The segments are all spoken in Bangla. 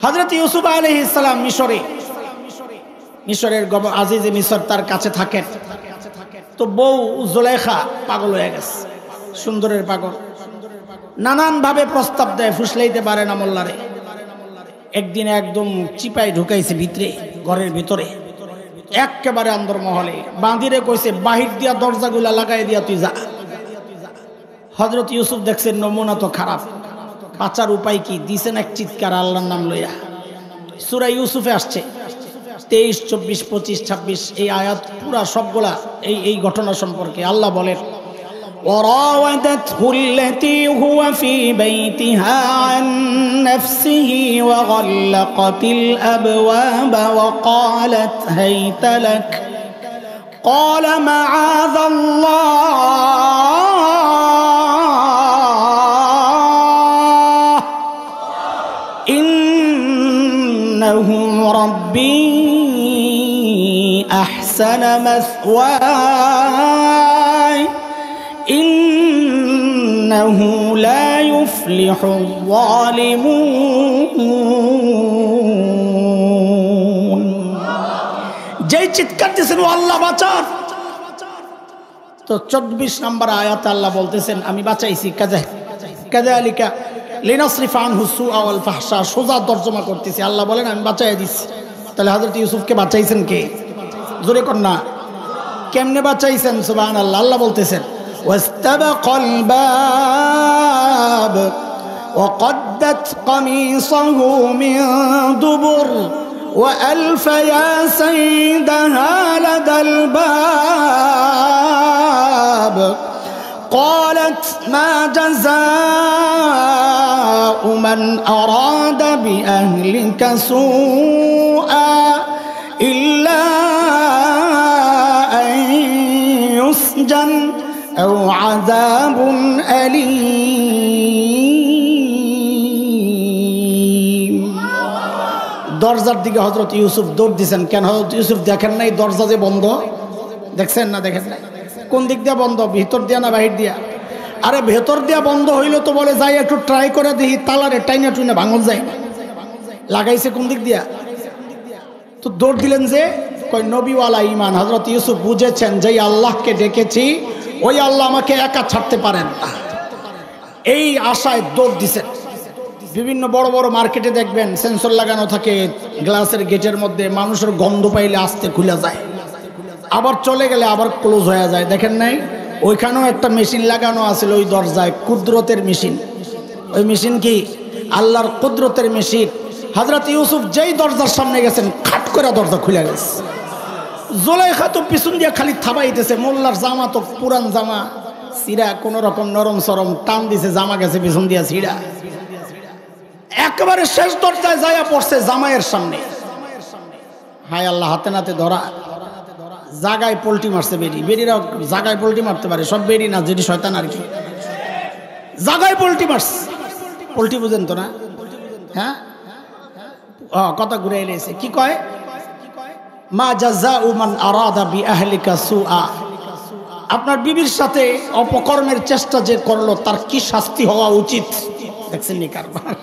হযরত ইউসুফ আলাইহিস সালাম মিশরের আজিজে মিশর তার কাছে থাকেন। তো বউ জুলেখা পাগল হয়ে গেছে, সুন্দরের পাগল, নানান ভাবে প্রস্তাব দেয়, ফুসলাইতে পারে না মোল্লারে। একদিন একদম চিপাই ঢুকাইছে ভিতরে, ঘরের ভিতরে একেবারে অন্দর মহলে বাঁধিরে কইছে বাহির দিয়া দরজাগুলা লাগাই দিয়া তুই যা। হযরত ইউসুফ দেখছেন নমুনা তো খারাপ, বাঁচার উপায় কি? দিছেন এক চিৎকার আল্লাহর নাম লইয়া। সূরা ইউসুফে আসছে 23, 24, 25, 26 এই আয়াত পুরা সবগুলা এই ঘটনা সম্পর্কে। আল্লাহ বলেন وراودته التي هو في بيتها عن نفسه وغلقت الأبواب وقالت هيت لك قال معاذ الله إنه ربي أحسن مثواي إنه لا يفلح الظالمون। যেই চিৎকার দিয়েছেন ও আল্লাহ বাঁচান, তো 24 নম্বর আয়াতে আল্লাহ বলতেছেন আমি বাঁচাইছি। কাযালিকা লিনাসরিফা আনহু সুআ ওয়াল ফাহশা, সোজা তরজমা করতেছি। আল্লাহ বলেন আমি বাঁচাইয়া দিচ্ছি। তাহলে হযরত ইউসুফকে বাঁচাইছেন কে? জোরে কর না, কেমনে বাঁচাইছেন? সুবহানাল্লাহ। আল্লাহ বলতেছেন واستبق الباب وقدت قميصه من دبر وألف يا سيدها لدى الباب قالت ما جزاء من أراد بأهلك سوءا إلا أن يسجن أو عذاب أليم। দরজার দিকে হযরত ইউসুফ দৌড় দিয়েছেন। কেন? হযরত ইউসুফ দেখেন নাই দরজা যে বন্ধ? দেখছেন না? দেখেন নাই? কোন দিক দিয়ে বন্ধ? ভিতর দিয়া না বাহির দিয়া? আরে ভেতর দিয়া বন্ধ হইলো তো বলে যাই একটু ট্রাই করে দেখি, তালারে টাইনা টুইনা ভাঙল যায় না। লাগাইছে কোন দিক দিয়া? তো দৌড় দিলেন যে কই নবীওয়ালা ঈমান। হযরত ইউসুফ বুঝেছেন যে আল্লাহকে ডেকেছি, ওই আল্লাহ আমাকে একা ছাড়তে পারেন না, এই আশায় দৌড় দিছেন। বিভিন্ন বড় বড় মার্কেটে দেখবেন সেন্সর লাগানো থাকে গ্লাসের গেটের মধ্যে, মানুষের গন্ধ পাইলে আস্তে খুলে যায়, আবার চলে গেলে আবার ক্লোজ হয়ে যায়। দেখেন নাই? ওইখানেও একটা মেশিন লাগানো আছে ওই দরজায়, কুদরতের মেশিন। ওই মেশিন কি? আল্লাহর কুদরতের মেশিন। হযরত ইউসুফ যেই দরজার সামনে গেছেন খাট করে দরজা খুলে গেছে। জুলেখা তো পিছন দিয়ে খালি থাবাইতেছে, মোল্লার জামা তো পুরান জামা, সিরা কোন রকম নরম সরম টান দিছে, জামা গেছে পিছন দিয়ে ছিড়া। একেবারে শেষ দরজায় যায়া পড়ছে জামাইয়ের সামনে। হায় আল্লাহ, হাতে নাতে ধরা, জাগায় পোল্টি মারছে বেরি। বেরিরা জাগায় পোল্টি মারতে পারে, সব বেরি না, যেটি শয়তান আর কি। জাগায় পোল্টি মারছে। পোল্টি বুঝেন তো না? হ্যাঁ, কথা ঘুরে এলেছে। কি কয়? মা জাযাউ মান আরাদা বিআহলিকা সুআ, আপনার বিবির সাথে অপকর্মের চেষ্টা যে করলো তার কি শাস্তি হওয়া উচিত? দেখছেন নি কারবার?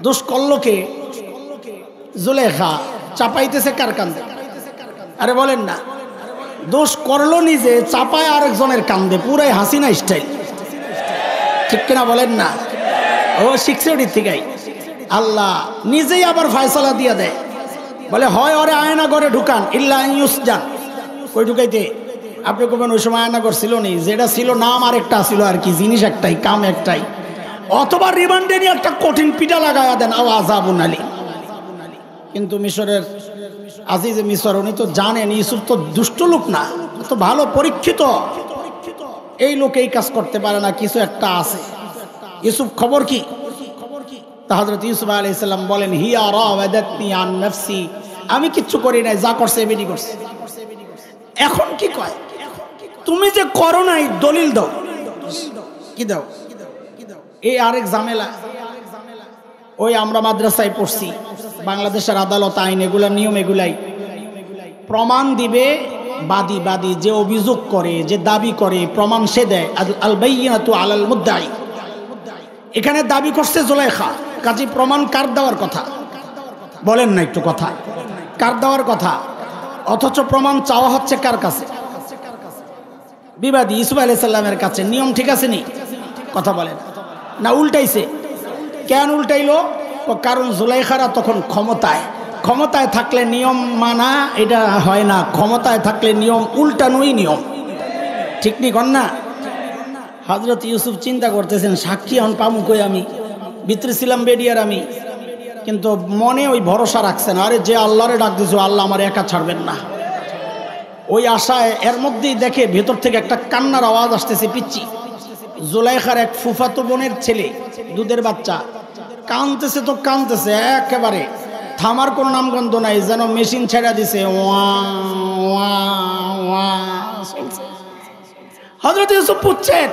দোষ করলো কে? জুলেখা। চাপাইতেছে কার কান্দে? আরে বলেন না, দোষ করলো নিজে, চাপায় আরেকজনের কান্দে, পুরাই হাসিনা স্টাইল। ঠিক কিনা বলেন না? ও শিখছে ওটির থেকেই। আল্লাহ নিজেই আবার ফয়সালা দিয়ে দেয়, বলে হয় ওরে আয়না ঘরে ঢুকান, ইল্লা ইউসজান। কই ঢুকাইতে? আপনি কবেন ওই সময় আয়না ঘর ছিল নি, যেটা ছিল নাম আরেকটা ছিল আর কি, জিনিস একটাই, কাম একটাই। অথবা রিমান্ডে নিয়ে একটা কঠিন পিটা লাগায়া দেন, আও আযাবুন আলীম। কিন্তু মিশরের আজিজে মিশর উনি তো জানেন ইউসুফ তো দুষ্ট লোক না, তো ভালো পরীক্ষিত। এই লোক এই কাজ করতে পারে না, কিছু একটা আছে। ইউসুফ খবর কি? তা হযরত ইউসুফ আলাইহিস সালাম বলেন হিয়া রাওয়াদাতনি আন নাফসি, আমি কিচ্ছু করি নাই, যা করছে এমনি করছে। এখন কি কয়? তুমি যে করো নাই দলিল দাও। কি দাও? এই আরেক ঝামেলা। ওই আমরা মাদ্রাসায় পড়ছি, বাংলাদেশের আদালত আইন এগুলা নিয়ম, এগুলাই প্রমাণ দিবে বাদী, যে অভিযোগ করে, যে দাবি করে, প্রমাণ সে দেয়। আল বাইয়িনাতু আলাল মুদ্দাই। এখানে দাবি করছে জুলেখা, কাজী প্রমাণ কার দেওয়ার কথা? বলেন না একটু কথা, কার দেওয়ার কথা? অথচ প্রমাণ চাওয়া হচ্ছে কার কাছে? বিবাদী ইউসুফ আলাইহিস সালামের কাছে। নিয়ম ঠিক আছে নি? কথা বলেন না উল্টাইছে? কেন উল্টাইলো? কারণ জুলাইখারা তখন ক্ষমতায় থাকলে নিয়ম মানা এটা হয় না, ক্ষমতায় থাকলে নিয়ম উল্টানোই নিয়ম, ঠিক নি কন না? হযরত ইউসুফ চিন্তা করতেছেন সাক্ষী হন পামু কই, আমি ভিতরে ছিলাম বেডিয়ার আমি, কিন্তু মনে ওই ভরসা রাখছেন, আরে যে আল্লাহরে ডাক দিছো আল্লাহ আমার একা ছাড়বেন না, ওই আশায়। এর মধ্যেই দেখে ভেতর থেকে একটা কান্নার আওয়াজ আসতেছে। পিচ্চি জুলাইখার এক ফুফাতো বোনের ছেলে, দুধের বাচ্চা, কাঁদতেছে তো কাঁদতেছে, একেবারে থামার কোনো নামগন্ধ নাই, যেন মেশিন ছেড়া দিছে। হযরত ইউসুফ পুচ্ছেন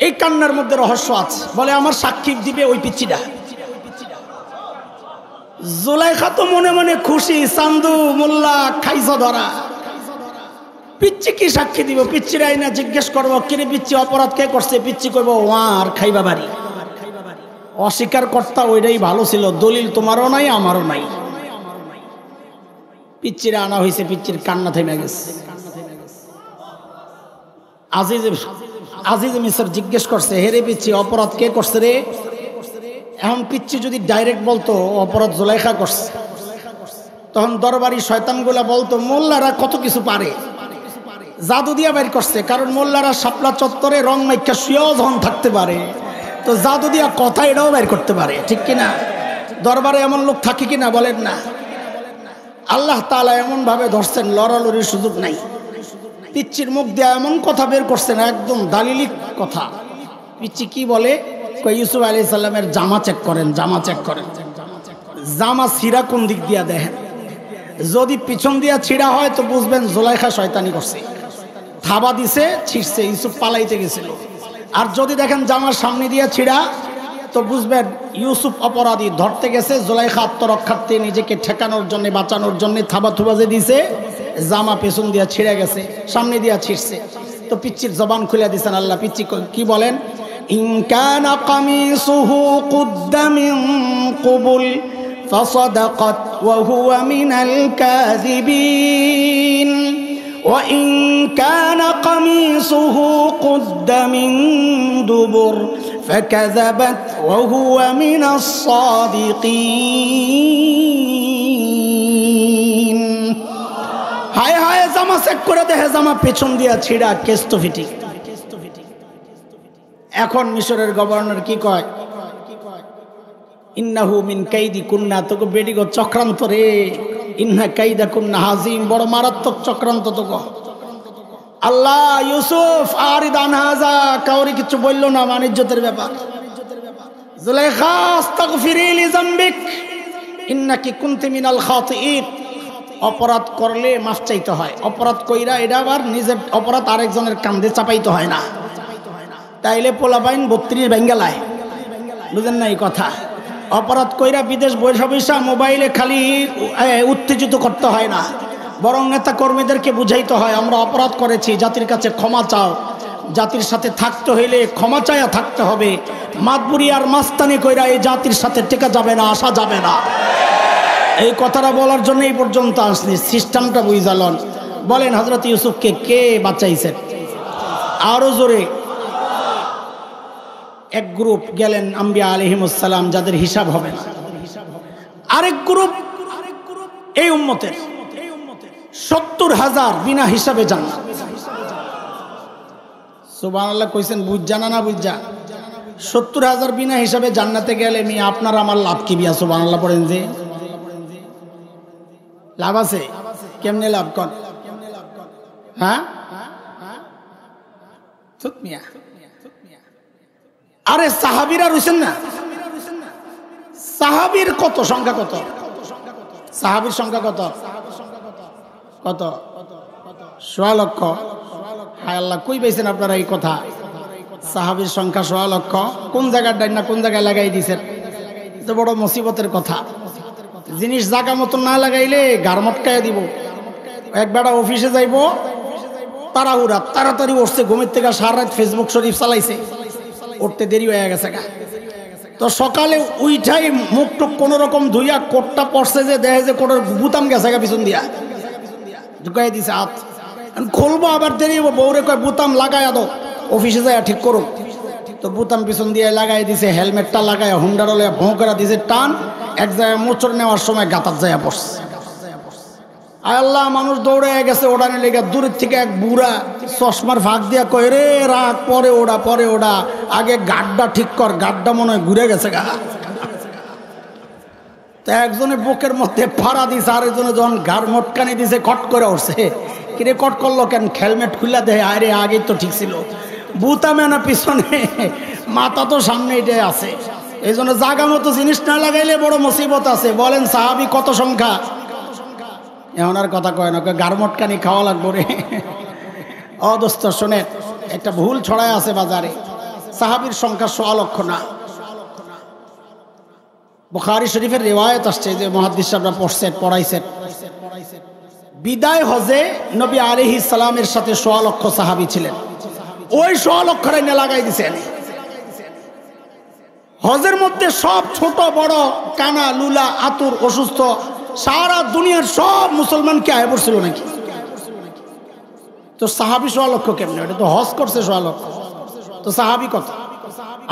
এই কান্নার মধ্যে রহস্য আছে। বলে আমার সাক্ষী দিবে ওই পিচ্চিটা। জুলাইখা তো মনে মনে খুশি, চান্দু মোল্লা খাইছ ধরা। পিচ্চি কি সাক্ষী দিব? পিচ্চির আইনা জিজ্ঞেস করবো কিরে পিচ্চি অপরাধ কে করছে? পিচ্চি করবো আর খাইবা বাড়ি। অস্বীকার কর্তা ওইটাই ভালো ছিল, দলিল তোমারও নাই আমারও নাই। পিচ্চিরা আনা হয়েছে, পিচ্চির কান্না থেমে গেছে। আজিজ মিসর জিজ্ঞেস করছে, হেরে পিচ্চি অপরাধ কে করছে রে? এখন পিচ্চি যদি ডাইরেক্ট বলতো অপরাধ জুলাইখা করছে, তখন দরবারি শয়তানগুলা বলতো মোল্লারা কত কিছু পারে, জাদু দিয়া বাইর করছে। কারণ মোল্লারা শাপলা চত্বরে রং মাইকা শুয়েও যখন থাকতে পারে, তো জাদু দিয়া কথা এটাও বাইর করতে পারে, ঠিক কিনা? দরবারে এমন লোক থাকে কিনা বলেন না? আল্লাহ তাআলা এমন ভাবে ধরছেন লড়ালড়ির সুযোগ নাই। পিচ্চির মুখ দিয়ে এমন কথা বের করছেন, একদম দালিলিক কথা। পিচ্চি কি বলে? ইউসুফ আলাইহিস সালামের জামা চেক করেন, জামা চেক করেন, জামা ছিঁড়া কোন দিক দিয়া দেখেন। যদি পিছন দিয়া ছিঁড়া হয় তো বুঝবেন জুলাইখা শয়তানি করছে, থাবা দিছে, ছিঁড়ছে, ইউসুফ পালাইতে গেছিল। আর যদি দেখেন জামার সামনে দিয়া ছিঁড়া তো বুঝবেন ইউসুফ অপরাধী, ধরতে গেছে। জুলাইখা আত্মরক্ষার্থে নিজেকে ঠেকানোর জন্য, বাঁচানোর জন্য থাবা থুবা যে দিছে, জামা পেছন দিয়া ছিঁড়ে গেছে, সামনে দিয়া ছিঁড়ছে। তো পিচ্চির জবান খুলে দিছেন আল্লাহ। পিচ্চি কি বলেন? ইন কানা কামিসুহু কুদ্দা মিন কুবুল ফাসাদাকাত ওয়া হুয়া মিনাল কাযিবিন ওয়া ইন কানা কামিসুহু কুদ্দা মিন দুবুর ফাকাযাবাত ওয়া হুয়া মিনাস সাদিকিন। হায় হায়, জামা চেক করে দেখে জামা পেছন দিয়া ছিঁড়া, কেস তো ফিটি। এখন মিশরের গভর্নর কি কয়? ইন্নাহু মিন কাইদি কুন্না, তোকে বেডিগো চক্রান্ত রে। ইন্না কাইদা কুন্না হাজিম, বড় মারাত্মক চক্রান্ত তোকে। আল্লাহ ইউসুফ আরিদান হাজা, কাউরি কিছু বললো না, বাণিজ্যতের ব্যাপার। জুলাইখা আস্তাগফিরি লিযামবিক ইন্নাকি কুনতি মিনাল খাতিঈন। অপরাধ করলে মাফ চাইতে হয়, অপরাধ কইরা এটা আবার নিজের অপরাধ আরেকজনের কাঁধে চাপাইতে হয় না। তাইলে পোলাপাইন 32 বেঙ্গালায়, বুঝেন না এই কথা? অপরাধ কইরা বিদেশ বৈশা মোবাইলে খালি উত্তেজিত করতে হয় না, বরং নেতা কর্মীদেরকে বুঝাইতে হয় আমরা অপরাধ করেছি, জাতির কাছে ক্ষমা চাও। জাতির সাথে থাকতে হইলে ক্ষমা চায়া থাকতে হবে। মাতবুরি আর মাস্তানি কইরা এই জাতির সাথে টেকা যাবে না, আসা যাবে না। এই কথাটা বলার জন্য এই পর্যন্ত আসনি, সিস্টেমটা বুঝালন। বলেন হযরত ইউসুফকে কে বাঁচাইছেন? আরো জোরে। এক গ্রুপ গেলেন আম্বিয়া আলাইহিমুস সালাম, যাদের হিসাব হবে না। আরেক গ্রুপ এই উম্মতের 70,000 বিনা হিসাবে জান্নাত। সুবহানাল্লাহ কইছেন, বুঝ জানা না বুঝ যা। 70,000 বিনা হিসাবে জান্নাতে গেলে মি আপনার আমার লাভ কি বিয়া? সুবহানাল্লাহ পড়েন যে লাভ আছে। কেমনে লাভ কর? হ্যাঁ, আরে সাহাবীরা রইছেন না? সাহাবীর কত সংখ্যা? কত সাহাবীর সংখ্যা? কত কত? 1.5 লক্ষ। হায় আল্লাহ, কই পাইছেন আপনারা এই কথা? সাহাবীর সংখ্যা 1.5 লক্ষ। কোন জায়গার ডাইন না কোন জায়গায় লাগাই দিয়েছেন? তো বড় মুসিবতের কথা। জিনিস জায়গা মতন না লাগাইলে গার মটকাইয়া দিব। এক বেটা অফিসে যাইব, তাড়াহুড়া, তাড়াতাড়ি উঠছে ঘুমের থেকে, সারা রাত ফেসবুক শরীফ চালাইছে, উঠতে দেরি হয়ে গেছে গা। তো সকালে উইঠাই মুখ টুক কোনো রকম ধুইয়া কোটটা পড়ছে যে দেখে যে কোটার বুতাম গেছে পিছন দিয়া ঢুকাই দিছে হাত খুলবো আবার দেরি হবো বউরে কয় বুতাম লাগাই দো অফিসে যায় ঠিক করুক তো বুতাম পিছন দিয়ে লাগাই দিছে হেলমেটটা লাগাই হুন্ডার লইয়া ভোঁ করে দিছে টান এক জায়গায় মোচড় নেওয়ার সময় গাতার যায় পড়ছে আল্লাহ মানুষ দৌড়ে গেছে ওড়ানে লেগে দূরের থেকে এক বুড়া চশমার ফাঁক দিয়া কয় রে রাখ পরে ওড়া আগে গাড্ডা ঠিক কর গাড্ডা মনে হয় ঘুরে গেছে গা তো একজনে বুকের মধ্যে ফাড়া দিছে আরেকজনে যখন ঘাড় মোটকানি দিছে কট করে উঠছে কিরে কট করলো কেন হেলমেট খুললা দেয় আরে আগেই তো ঠিক ছিল বুতামে না পিছনে মাথা তো সামনে এটাই আছে এই জন্য জাগা মতো জিনিস না লাগাইলে বড় মুসিবত আছে বলেন সাহাবি কত সংখ্যা এমন আর কথা কয় না গারমটকানি খাওয়া লাগবো রে অদোস্ত শোনে একটা ভুল ছড়ায় আছে বাজারে সাহাবীর সংখ্যা ১৬ লক্ষ না বুখারী শরীফের রিওয়ায়াত আসছে যে মুহাদ্দিস সাহেবরা পড়াইছেন বিদায় হজে নবী আলাইহিস সালামের সাথে ১৬ লক্ষ সাহাবী ছিলেন ওই ১৬ লক্ষরে নে লাগাই দিছেন হজের মধ্যে সব ছোট বড় কানা লুলা আতুর অসুস্থ সারা দুনিয়ার সব মুসলমানকে আয় পড়ছিল নাকি তো সাহাবী ১৬ লক্ষ কেমনে এটা তো হজ করছে ১৬ লক্ষ তো সাহাবী কত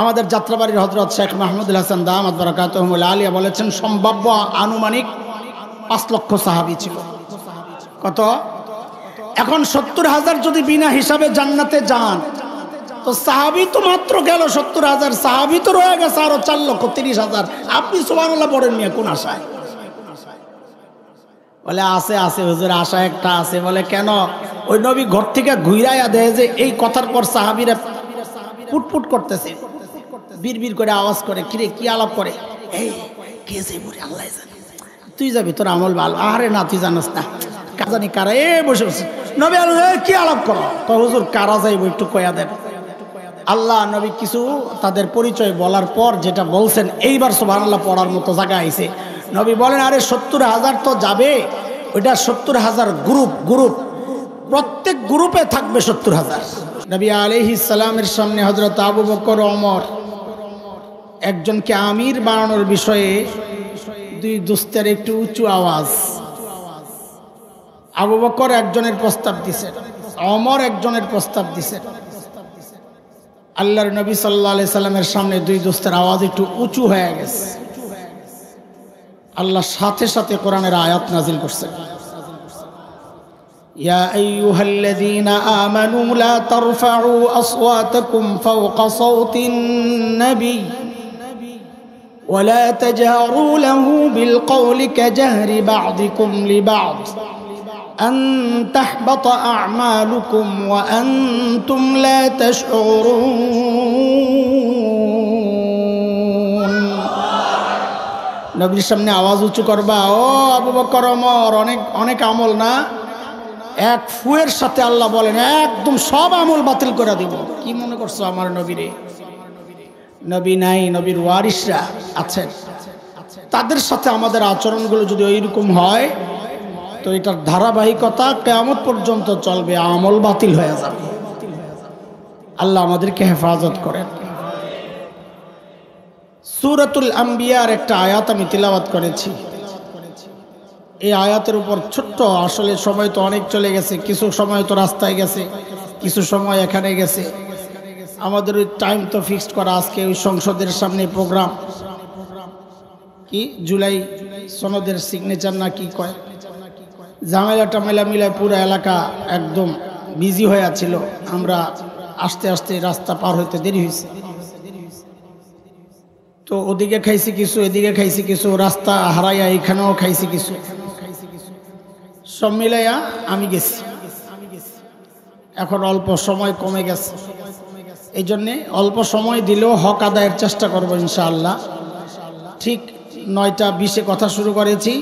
আমাদের যাত্রাবাড়ির হযরত শেখ মাহমুদুল হাসান দামাত বারাকাতুহুল আলিয়া বলেছেন সম্ভাব্য আনুমানিক ৫ লক্ষ সাহাবী ছিল কত এখন ৭০,০০০ যদি বিনা হিসাবে জান্নাতে যান তো সাহাবী তো মাত্র গেল ৭০,০০০ সাহাবী তো রয়ে গেছে আরো ৪,৩০,০০০ আপনি সুবহানাল্লাহ পড়েন মিয়া কোন আশায় বলে আছে হুজুর আশা একটা আছে বলে কেন ওই নবী ঘর থেকে ঘুরাইয়া দেয় যে এই কথার পর সাহাবীরা পুটপুট করতেছে বিড়বিড় করে আওয়াজ করে কিরে কি আলাপ করে এই কে যাইব রে আল্লাহ জানে তুই যাবি তোর আমল ভালো আরে না তুই জানাস না কাজানি কারা বসে বসে নবী কি আলাপ করো তো হুজুর কারা যাইব একটু কয়া দেন আল্লাহ নবী কিছু তাদের পরিচয় বলার পর যেটা বলছেন এইবার সুবহানাল্লাহ পড়ার মতো জায়গা আইছে নবী বলেন আরে ৭০,০০০ তো যাবে ওইটা ৭০,০০০ গ্রুপ প্রত্যেক গ্রুপে থাকবে ৭০,০০০ নবী আলাইহিস সালামের সামনে হযরত আবু বকর ওমর একজনকে আমির বানানোর বিষয়ে দুই দোস্তের একটু উঁচু আওয়াজ আবু বকর একজনের প্রস্তাব দিছেন ওমর একজনের প্রস্তাব দিছেন আল্লাহর নবী সাল্লাল্লাহু আলাইহি সাল্লামের সামনে দুই দোস্তের আওয়াজ একটু উঁচু হয়ে গেছে আল্লাহ সাথে সাথে কোরআনের আয়াত নাজিল করছেন ইয়া আইয়ুহাল্লাযীনা আমানু লা তারফাউ আসওয়াতাকুম ফাওকা সাওতিন নবী ওয়া লা তাজহারু লাহু বিল কওলি কাজহরি বা'দিকুম লিবা'দ আন তাহবাতা আ'মালুকুম ওয়া আনতুম লা তাশউরুন নবীর সামনে আওয়াজ উঁচু করবা ও আবু বকর ওমর অনেক আমল না এক ফুয়ের সাথে আল্লাহ বলেন একদম সব আমল বাতিল করে দিব কি মনে করছো আমার নবীরে নবী নাই নবীর ওয়ারিসরা আছেন তাদের সাথে আমাদের আচরণগুলো যদি ওইরকম হয় তো এটার ধারাবাহিকতা কিয়ামত পর্যন্ত চলবে আমল বাতিল হয়ে যাবে আল্লাহ আমাদেরকে হেফাজত করেন সূরাতুল আম্বিয়ার একটা আয়াত আমি তিলাওয়াত করেছি এই আয়াতের উপর ছোট্ট আসলে সময় তো অনেক চলে গেছে কিছু সময় তো রাস্তায় গেছে কিছু সময় এখানে গেছে আমাদের ওই টাইম তো ফিক্সড করা আজকে ওই সংসদের সামনে প্রোগ্রাম কি জুলাই সনদের সিগনেচার না কি কয় ঝামেলা টামেলা মিলায় পুরো এলাকা একদম বিজি হয়ে আছিল আমরা আস্তে আস্তে রাস্তা পার হইতে দেরি হয়েছে তো ওদিকে খাইছি কিছু এদিকে খাইছি কিছু রাস্তা হারাইয়া এখানেও খাইছি কিছু সব মিলাইয়া আমি গেছি এখন অল্প সময় কমে গেছে এই জন্যে অল্প সময় দিলেও হক আদায়ের চেষ্টা করবো ইনশাআল্লাহ ঠিক ৯টা ২০ কথা শুরু করেছি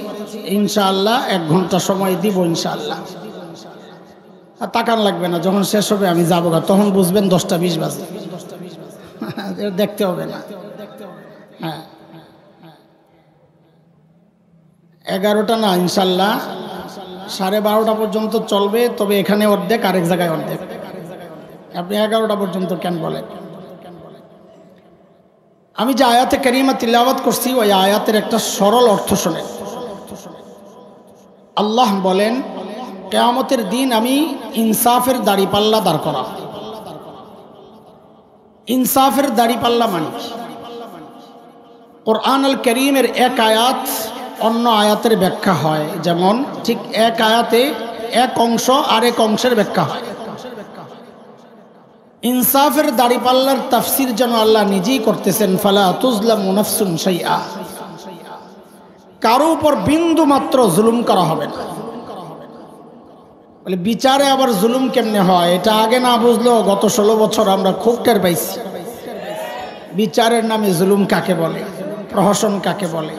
ইনশাআল্লাহ ১ ঘন্টা সময় দিব ইনশাআল্লাহ আর তাকান লাগবে না যখন শেষ হবে আমি যাবো না তখন বুঝবেন ১০টা ২০ বাজে দেখতে হবে না হ্যাঁ ১১টা না ইনশাআল্লাহ ১২:৩০ পর্যন্ত চলবে তবে এখানে অর্ধেক আরেক জায়গায় অর্ধেক আপনি ১১টা পর্যন্ত কেন বলেন আমি যে আয়াতে কারিমা তিলাওয়াত করছি ওই আয়াতের একটা সরল অর্থ শোনেন। আল্লাহ বলেন, কিয়ামতের দিন আমি ইনসাফের দাড়িপাল্লা দাঁড় করা। ইনসাফের দাড়িপাল্লা মানে কোরআনুল কারীমের এক আয়াত অন্য আয়াতের ব্যাখ্যা হয়, যেমন ঠিক এক আয়াতে এক অংশ আরেক অংশের ব্যাখ্যা হয়। ইনসাফের দাড়িপাল্লার তাফসির যেন আল্লাহ নিজেই করতেছেন, ফালা তুজলামু নাফসুন শাইআ, কারো উপর বিন্দু মাত্র জুলুম করা হবে না। বলে বিচারে আবার জুলুম কেমনে হয়, এটা আগে না বুঝলেও গত 16 বছর আমরা খুব টের পাইছি। বিচারের নামে জুলুম কাকে বলে, প্রহসন কাকে বলে।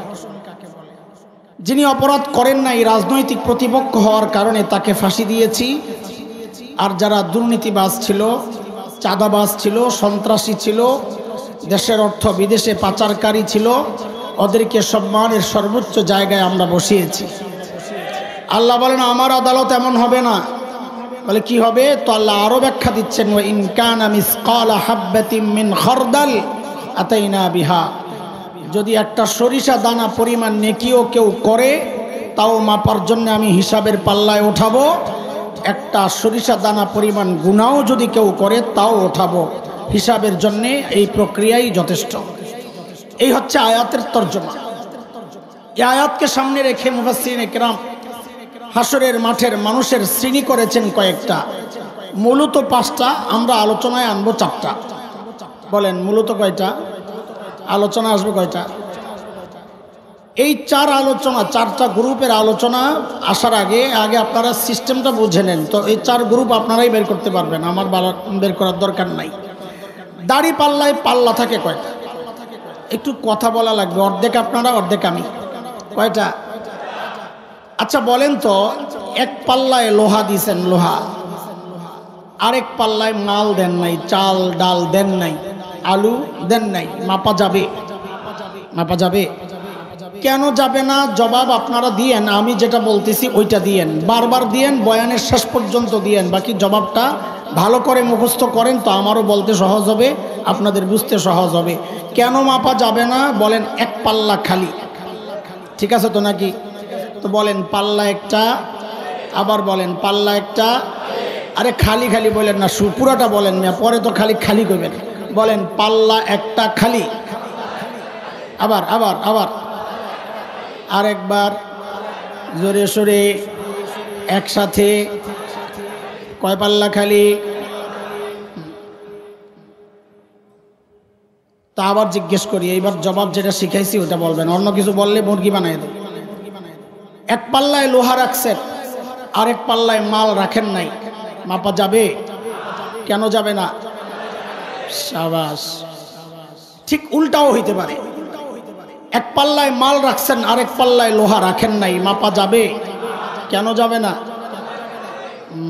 যিনি অপরাধ করেন নাই, রাজনৈতিক প্রতিপক্ষ হওয়ার কারণে তাকে ফাঁসি দিয়েছি, আর যারা দুর্নীতিবাজ ছিল, চাঁদাবাজ ছিল, সন্ত্রাসী ছিল, দেশের অর্থ বিদেশে পাচারকারী ছিল, ওদেরকে সম্মানের সর্বোচ্চ জায়গায় আমরা বসিয়েছি। আল্লাহ বলেন আমার আদালত এমন হবে না। বলে কি হবে? তো আল্লাহ আরো ব্যাখ্যা দিচ্ছেন, ওয়া ইন কানা মিসকালা হাববাতিন মিন খারদাল আতাইনা বিহা, যদি একটা সরিষা দানা পরিমাণ নেকিও কেউ করে তাও মাপার জন্য আমি হিসাবের পাল্লায় ওঠাবো, একটা সরিষা দানা পরিমাণ গুনাহও যদি কেউ করে তাও ওঠাবো হিসাবের জন্যে। এই প্রক্রিয়াই যথেষ্ট। এই হচ্ছে আয়াতের তর্জমা। এই আয়াতকে সামনে রেখে মুফাসসিরিনে কেরাম হাসরের মাঠের মানুষের শ্রেণী করেছেন কয়েকটা, মূলত 5টা, আমরা আলোচনায় আনবো 4টা। বলেন মূলত কয়টা? আলোচনা আসবে কয়টা? এই 4 আলোচনা, 4টা গ্রুপের আলোচনা আসার আগে আপনারা সিস্টেমটা বুঝে নেন। তো এই 4 গ্রুপ আপনারাই বের করতে পারবেন, আমার বের করার দরকার নাই। দাড়ি পাল্লায় পাল্লা থাকে কয়টা? একটু কথা বলা লাগবে। অর্ধেক আপনারা, অর্ধেক আমি। কয়টা? আচ্ছা বলেন তো, এক পাল্লায় লোহা দিছেন, লোহা, আরেক পাল্লায় মাল দেন নাই, চাল ডাল দেন নাই, আলু দেন নাই, মাপা যাবে? মাপা যাবে? কেন যাবে না? জবাব আপনারা দিয়েন, আমি যেটা বলতেছি ওইটা দিয়েন, বারবার দিয়েন, বয়ানের শেষ পর্যন্ত দিয়েন। বাকি জবাবটা ভালো করে মুখস্থ করেন তো আমারও বলতে সহজ হবে, আপনাদের বুঝতে সহজ হবে। কেন মাপা যাবে না? বলেন এক পাল্লা খালি, ঠিক আছে তো নাকি? তো বলেন পাল্লা একটা, আবার বলেন পাল্লা একটা। আরে খালি খালি বলেন না, পুরাটা বলেন না, পরে তো খালি খালি করবেন। বলেন পাল্লা একটা খালি। আবার আবার আবার আরেকবার জোরে সোরে একসাথে। কয় পাল্লা খালি? তা আবার জিজ্ঞেস করি, এইবার জবাব যেটা শিখাইছি ওটা বলবেন, অন্য কিছু বললে মুরগি বানাই দেব। এক পাল্লায় লোহা রাখছেন, আরেক পাল্লায় মাল রাখেন নাই, মাপা যাবে? কেন যাবে না? শাবাশ। ঠিক উল্টাও হইতে পারে, এক পাল্লায় মাল রাখছেন, আরেক পাল্লায় লোহা রাখেন নাই, মাপা যাবে? কেন যাবে না?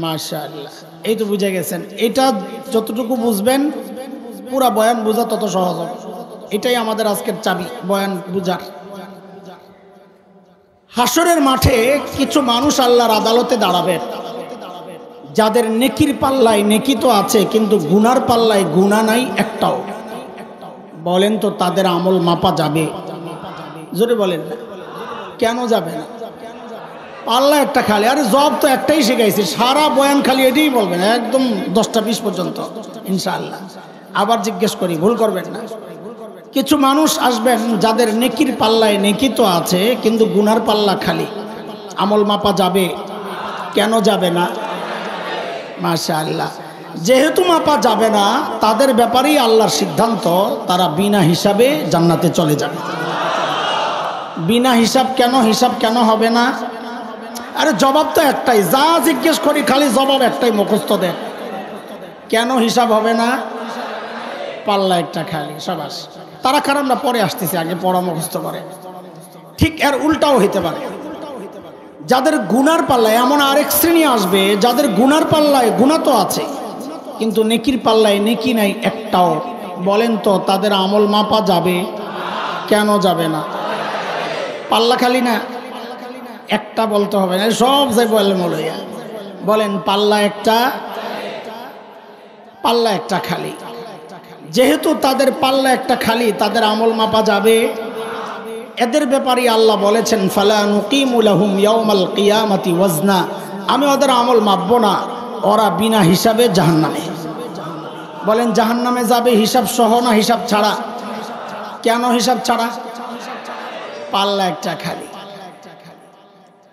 মাশাআল্লাহ, এই তো বুঝে গেছেন। এটা যতটুকু বুঝবেন পুরা বয়ান বোঝা তত সহজ হবে। এটাই আমাদের আজকের চাবি, বয়ান বুঝার। হাসরের মাঠে কিছু মানুষ আল্লাহর আদালতে দাঁড়াবে, যাদের নেকির পাল্লায় নেকি তো আছে কিন্তু গুনার পাল্লায় গুনাহ নাই একটাও। বলেন তো তাদের আমল মাপা যাবে? জোরে বলেন না, কেন যাবে না? পাল্লা একটা খালি। আরে জব তো একটাই শিখাইছি, সারা বয়ান খালি এটাই বলবেন, একদম 10টা 20 পর্যন্ত ইনশাআল্লাহ। আবার জিজ্ঞেস করি, ভুল করবেন না। কিছু মানুষ আসবেন যাদের নেকির পাল্লায় নেকি তো আছে কিন্তু গুনার পাল্লা খালি, আমল মাপা যাবে? কেন যাবে না? মাশাআল্লাহ। যেহেতু মাপা যাবে না, তাদের ব্যাপারেই আল্লাহর সিদ্ধান্ত, তারা বিনা হিসাবে জান্নাতে চলে যাবে। বিনা হিসাব কেন? হিসাব কেন হবে না? আরে জবাব তো একটাই, যা জিজ্ঞেস করি খালি জবাব একটাই, মুখস্থ দেন। কেন হিসাব হবে না? পাল্লা একটা খালি। সাবাস। তারা কারণটা পরে আসতেছে, আগে পড়া মুখস্থ করে। ঠিক এর উল্টাও হইতে পারে, যাদের গুনার পাল্লায়, এমন আরেক শ্রেণী আসবে যাদের গুনার পাল্লায় গুনাহ তো আছে কিন্তু নেকির পাল্লায় নেকি নাই একটাও। বলেন তো তাদের আমল মাপা যাবে? কেন যাবে না? পাল্লা খালি না, একটা বলতে হবে না, সব যাই বললেন মৌলাইয়া। বলেন পাল্লা একটা, পাল্লা একটা খালি। যেহেতু তাদের পাল্লা একটা খালি, তাদের আমল মাপা যাবে। এদের ব্যাপারে আল্লাহ বলেছেন ফালা নুকিমু লাহুম ইয়াউমাল কিয়ামাতি ওয়াজনা, আমি ওদের আমল মাপব না, ওরা বিনা হিসাবে জাহান্নামে। বলেন জাহান্নামে যাবে হিসাব সহ না হিসাব ছাড়া? কেন হিসাব ছাড়া? পাল্লা একটা খালি।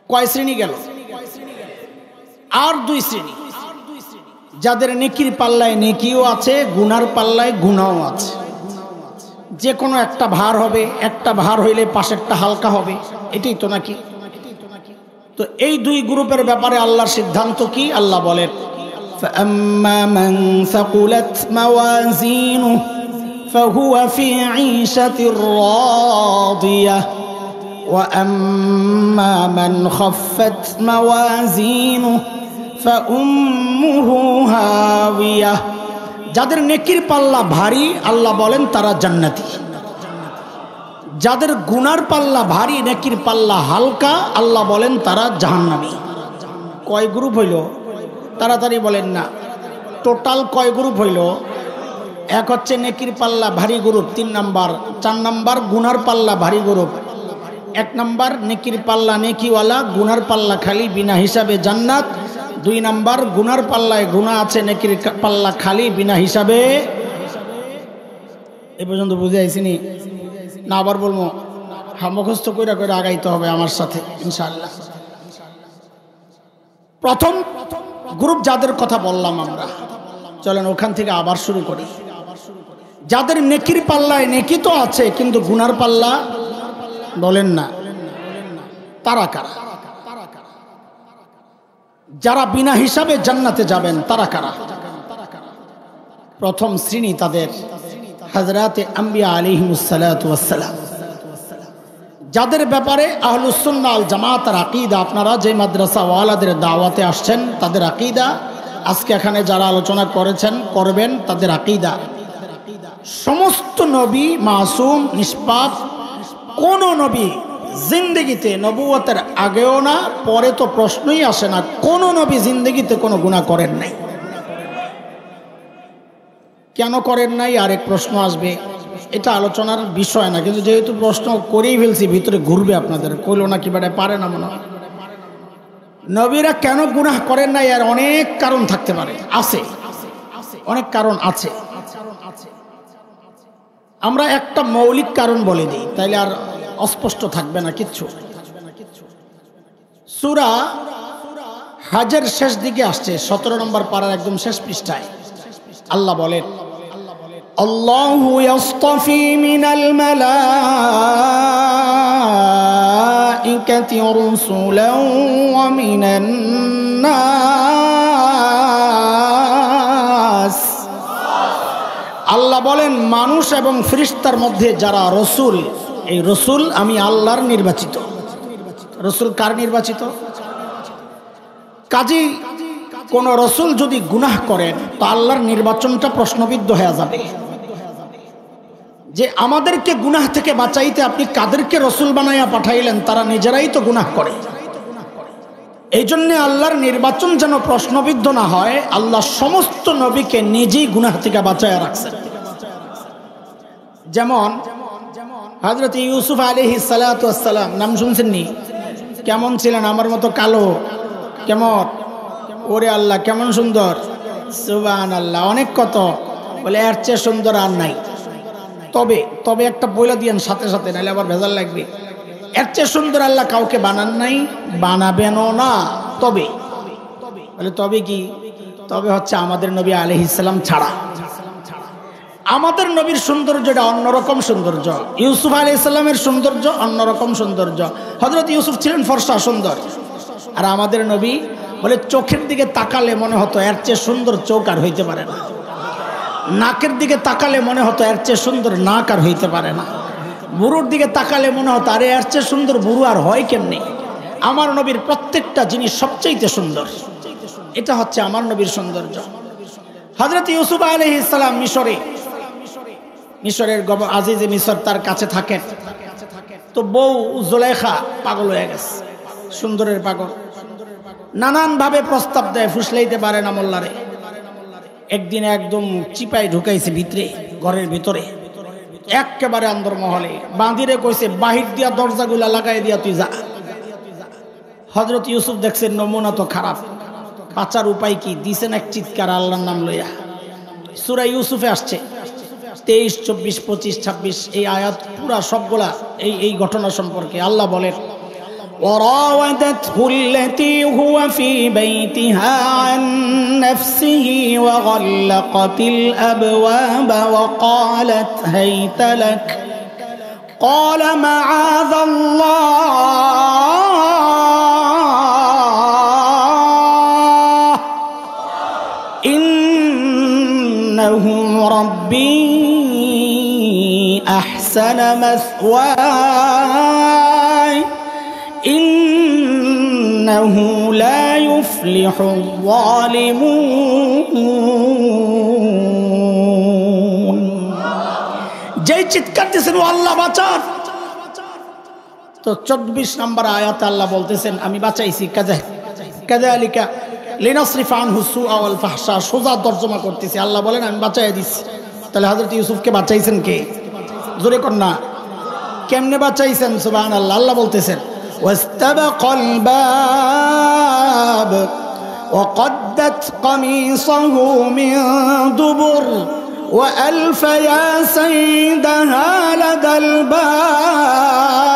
কয় শ্রেণী গেল? আর দুই শ্রেণী, যাদের নেকির পাল্লায় নেকিও আছে, গুনার পাল্লায় গুনাও আছে। যে কোনো একটা ভার হবে, একটা ভার হইলে পাশেরটা হালকা হবে, এটাই তো নাকি? তো এই দুই গ্রুপের ব্যাপারে আল্লাহর সিদ্ধান্ত কি? আল্লাহ বলেন فأما من ثقلت موازينه فهو في عيشة راضية وأما من خفت موازينه فأمه هاوية। যাদের নেকির পাল্লা ভারী আল্লাহ বলেন তারা জান্নাতি। যাদের গুনার পাল্লা ভারী, নেকির পাল্লা হালকা, আল্লাহ বলেন তারা জাহান্নামী। কয় গ্রুপ হইল? তাড়াতাড়ি বলেন না। টোটাল কয় গ্রুপ হইল? এক হচ্ছে নেকির পাল্লা ভারী গ্রুপ 3 নাম্বার, 4 নাম্বার গুনার পাল্লা ভারী গ্রুপ। 1 নাম্বার নেকির পাল্লা নেকিওয়ালা, গুনার পাল্লা খালি, বিনা হিসাবে জান্নাত। 2 নাম্বার গুনার পাল্লায় গুনাহ আছে, নেকির পাল্লা খালি, বিনা হিসাবে। এ পর্যন্ত বুঝে আইসিনি না? আবার বলবো? মুখস্থ কইরা কইরা আগাইতে হবে আমার সাথে ইনশাআল্লাহ। প্রথম গ্রুপ যাদের কথা বললাম আমরা, চলেন ওখান থেকে আবার শুরু করি। যাদের নেকির পাল্লায় নেকি তো আছে কিন্তু গুনার পাল্লা বলেন না, তারা কারা? যারা বিনা হিসাবে জান্নাতে যাবেন তারা কারা? প্রথম শ্রেণী তাদের হযরতে আম্বিয়া আলাইহিমুস সালাতু ওয়াস সালাম, যাদের ব্যাপারে আহলুস সুন্নাহ ওয়াল জামাতের আকীদা, আপনারা যে মাদ্রাসা ওয়ালাদের দাওয়াতে আসছেন তাদের আকীদা, আজকে এখানে যারা আলোচনা করেছেন করবেন তাদের আকীদা, সমস্ত নবী মাসুম নিষ্পাপ। কোন নবী জিন্দেগিতে, নবুয়তের আগেও না পরে তো প্রশ্নই আসে না, কোন নবী জিন্দেগিতে কোনো গুনাহ করেন নাই। কেন করেন নাই আরেক প্রশ্ন আসবে, এটা আলোচনার বিষয় না, কিন্তু যেহেতু প্রশ্ন করেই ফেলছি ভিতরে ঘুরবে আপনাদের, কইলো না কি বেটা পারে না মনে হয়। নবীরা কেন গুনাহ করেন নাই আর অনেক কারণ থাকতে পারে, আছে অনেক কারণ আছে। আমরা একটা মৌলিক কারণ বলে দিই, তাইলে আর অস্পষ্ট থাকবে না কিচ্ছু। সূরা হজের শেষ দিকে আসছে, 17 নম্বর পারার একদম শেষ পৃষ্ঠায় আল্লাহ বলেন আল্লাহু ইয়াসতাফি মিনাল মালাইকাতি রাসূলান ওয়া মিনান নাস। আল্লাহ বলেন মানুষ এবং ফেরেশতার মধ্যে যারা রসুল, এই রসুল আমি আল্লাহর নির্বাচিত। রসুল কার নির্বাচিত? কাজী কোন রসুল যদি গুনাহ করেন তা আল্লাহর নির্বাচনটা প্রশ্নবিদ্ধ হয়ে যাবে, যে আমাদেরকে গুনাহ থেকে বাঁচাইতে আপনি কাদেরকে রসুল বানাইয়া পাঠাইলেন, তারা নিজেরাই তো গুনাহ করে। এই জন্যে আল্লাহর নির্বাচন যেন প্রশ্নবিদ্ধ না হয়, আল্লাহ সমস্ত নবীকে নিজেই গুনাহ থেকে বাঁচাইয়া রাখছেন। যেমন হযরত ইউসুফ আলাইহিস সালাতু ওয়াস সালাম, নাম শুনছেন নি? কেমন ছিলেন? আমার মতো কালো। কেমন? ওরে আল্লাহ কেমন সুন্দর, সুবহানাল্লাহ। অনেক কত বলে, এর চেয়ে সুন্দর আর নাই। তবে একটা বইলা দিয়েন সাথে সাথে, নাহলে আবার ভেজাল লাগবে। এর চেয়ে সুন্দর আল্লাহ কাউকে বানান নাই, বানাবেনও না। তবে কি? তবে হচ্ছে আমাদের নবী আলাইহিস সালাম ছাড়া। আমাদের নবীর সৌন্দর্যটা অন্যরকম সৌন্দর্য, ইউসুফ আলাইহিস সালামের সৌন্দর্য অন্যরকম সৌন্দর্য। হযরত ইউসুফ ছিলেন ফর্সা সুন্দর, আর আমাদের নবী বলে চোখের দিকে তাকালে মনে হতো এর চেয়ে সুন্দর চোখ আর হইতে পারে না, নাকের দিকে তাকালে মনে হতো এর চেয়ে সুন্দর নাক আর হইতে পারে না, বুড়োর দিকে তাকালে মনে হতো আরে এর চেয়ে সুন্দর বুড়ো আর হয় কেমনি। আমার নবীর প্রত্যেকটা জিনিস সবচাইতে সুন্দর, এটা হচ্ছে আমার নবীর সৌন্দর্য। হযরত ইউসুফ আলাইহিস সালাম মিশরের আজিজে মিশর তার কাছে থাকেন, তো বউ জুলেখা পাগল হয়ে গেছে, সুন্দরের পাগল, নানান ভাবে প্রস্তাব দেয়, ফুসলাইতে পারে না মোল্লারে। একদিন একদম চিপায় ঢুকাইছে ভিতরে, ঘরের ভিতরে একেবারে অন্দরমহলে বাঁধিরে কইছে বাহির দিয়া দরজাগুলা লাগাই দিয়া তুই যা। হযরত ইউসুফ দেখছেন নমুনা তো খারাপ, বাঁচার উপায় কি? দিছেন এক চিৎকার আল্লাহর নাম লইয়া। সূরা ইউসুফে আসছে 23, 24, 25, 26 এই আয়াত পুরা সবগুলা এই ঘটনা সম্পর্কে। আল্লাহ বলেন وراودته التي هو في بيتها عن نفسه وغلقت الأبواب وقالت هيت لك قال معاذ الله إنه ربي أحسن مثواي إنه لا يفلح الظالمون। যেই চিৎকার দিয়েছেন ও আল্লাহ বাঁচান, তো 24 নম্বর আয়াতে আল্লাহ বলতেছেন আমি বাঁচাইছি। কাযালিকা লিনাসরিফা আনহু সুআ ওয়াল ফাহশা, সোজা তরজমা করতেছি। আল্লাহ বলেন আমি বাঁচাইয়া দিচ্ছি। তাহলে হযরত ইউসুফকে বাঁচাইছেন কে? জোরে কর না, কেমনে বাঁচাইছেন? সুবহানাল্লাহ। আল্লাহ বলতেছেন واستبق الباب وقدت قميصه من دبر وألف يا سيدها لدى الباب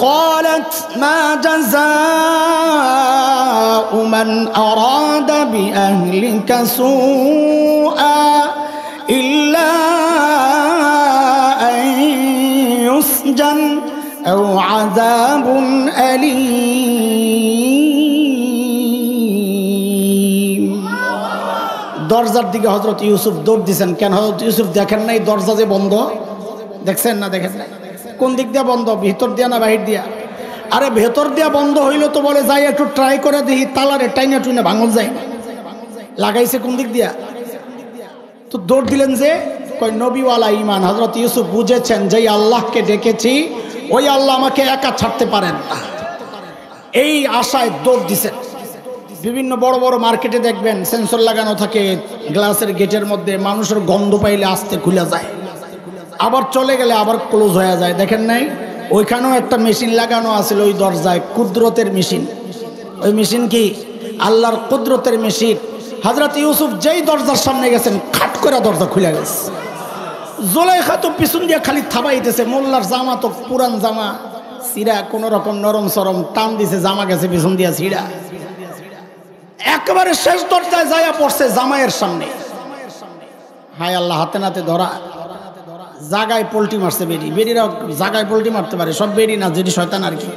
قالت ما جزاء من أراد بأهلك سوءا إلا أن يسجن أو عذاب أليم। দরজার দিকে হযরত ইউসুফ দৌড় দিয়েছেন। কেন? হযরত ইউসুফ দেখেন নাই দরজা যে বন্ধ? দেখছেন না? দেখেন না? কোন দিক দিয়ে বন্ধ? ভিতর দিয়া না বাহির দিয়া? আরে ভেতর দিয়া বন্ধ হইলো তো বলে যাই একটু ট্রাই করে দেখি, তালারে টাইনা টুইনা ভাঙল যায়। লাগাইছে কোন দিক দিয়া? তো দৌড় দিলেন যে কয় নবীওয়ালা ঈমান। হযরত ইউসুফ বুঝেছেন যে আল্লাহকে ডেকেছি ওই আল্লাহ আমাকে একা ছাড়তে পারেন না, এই আশায় দৌড় দিছেন। বিভিন্ন বড় বড় মার্কেটে দেখবেন সেন্সর লাগানো থাকে গ্লাসের গেটের মধ্যে, মানুষের গন্ধ পাইলে আস্তে খুলে যায়, আবার চলে গেলে আবার ক্লোজ হয়ে যায়। দেখেন নাই? ওইখানেও একটা মেশিন লাগানো আছে ওই দরজায়, কুদরতের মেশিন। ওই মেশিন কি? আল্লাহর কুদরতের মেশিন। হযরত ইউসুফ যেই দরজার সামনে গেছেন খাট করে দরজা খুলে গেছে। জুলাইখা তো পিছন দিয়ে খালি থাবাইতেছে। মোল্লার জামা তো পুরান জামা, সিরা কোন রকম নরম সরম টান দিছে, জামা গেছে পিছন দিয়া ছিড়া। একেবারে শেষ দরজায় যাইয়া পড়ছে জামাইয়ের সামনে। হায় আল্লাহ, হাতে নাতে ধরা, জাগায় পোল্টি মারছে বেরি। বেরিরা জাগায় পোল্টি মারতে পারে, সব বেরি না, যেটি শয়তান আর কি।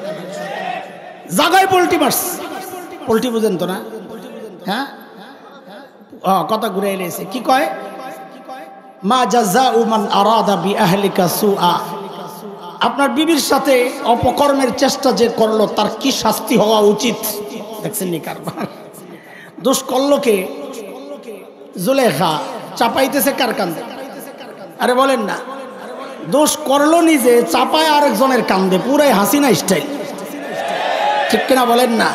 জাগায় পোল্টি মারছে। পোল্টি বুঝেন তো না? হ্যাঁ, কথা ঘুরে এলেছে। কি কয়? মা জাযাউ মান আরাদা বিআহলিকা সুআ, আপনার বিবির সাথে অপকর্মের চেষ্টা যে করলো তার কি শাস্তি হওয়া উচিত? দেখছেন নি কারবার? দোষ করলো কে? জুলেখা। চাপাইতেছে কার কান্দে? আরে বলেন না, দোষ করলো নিজে, চাপায় আরেকজনের কান্দে, পুরাই হাসিনা স্টাইল। ঠিক কিনা বলেন না?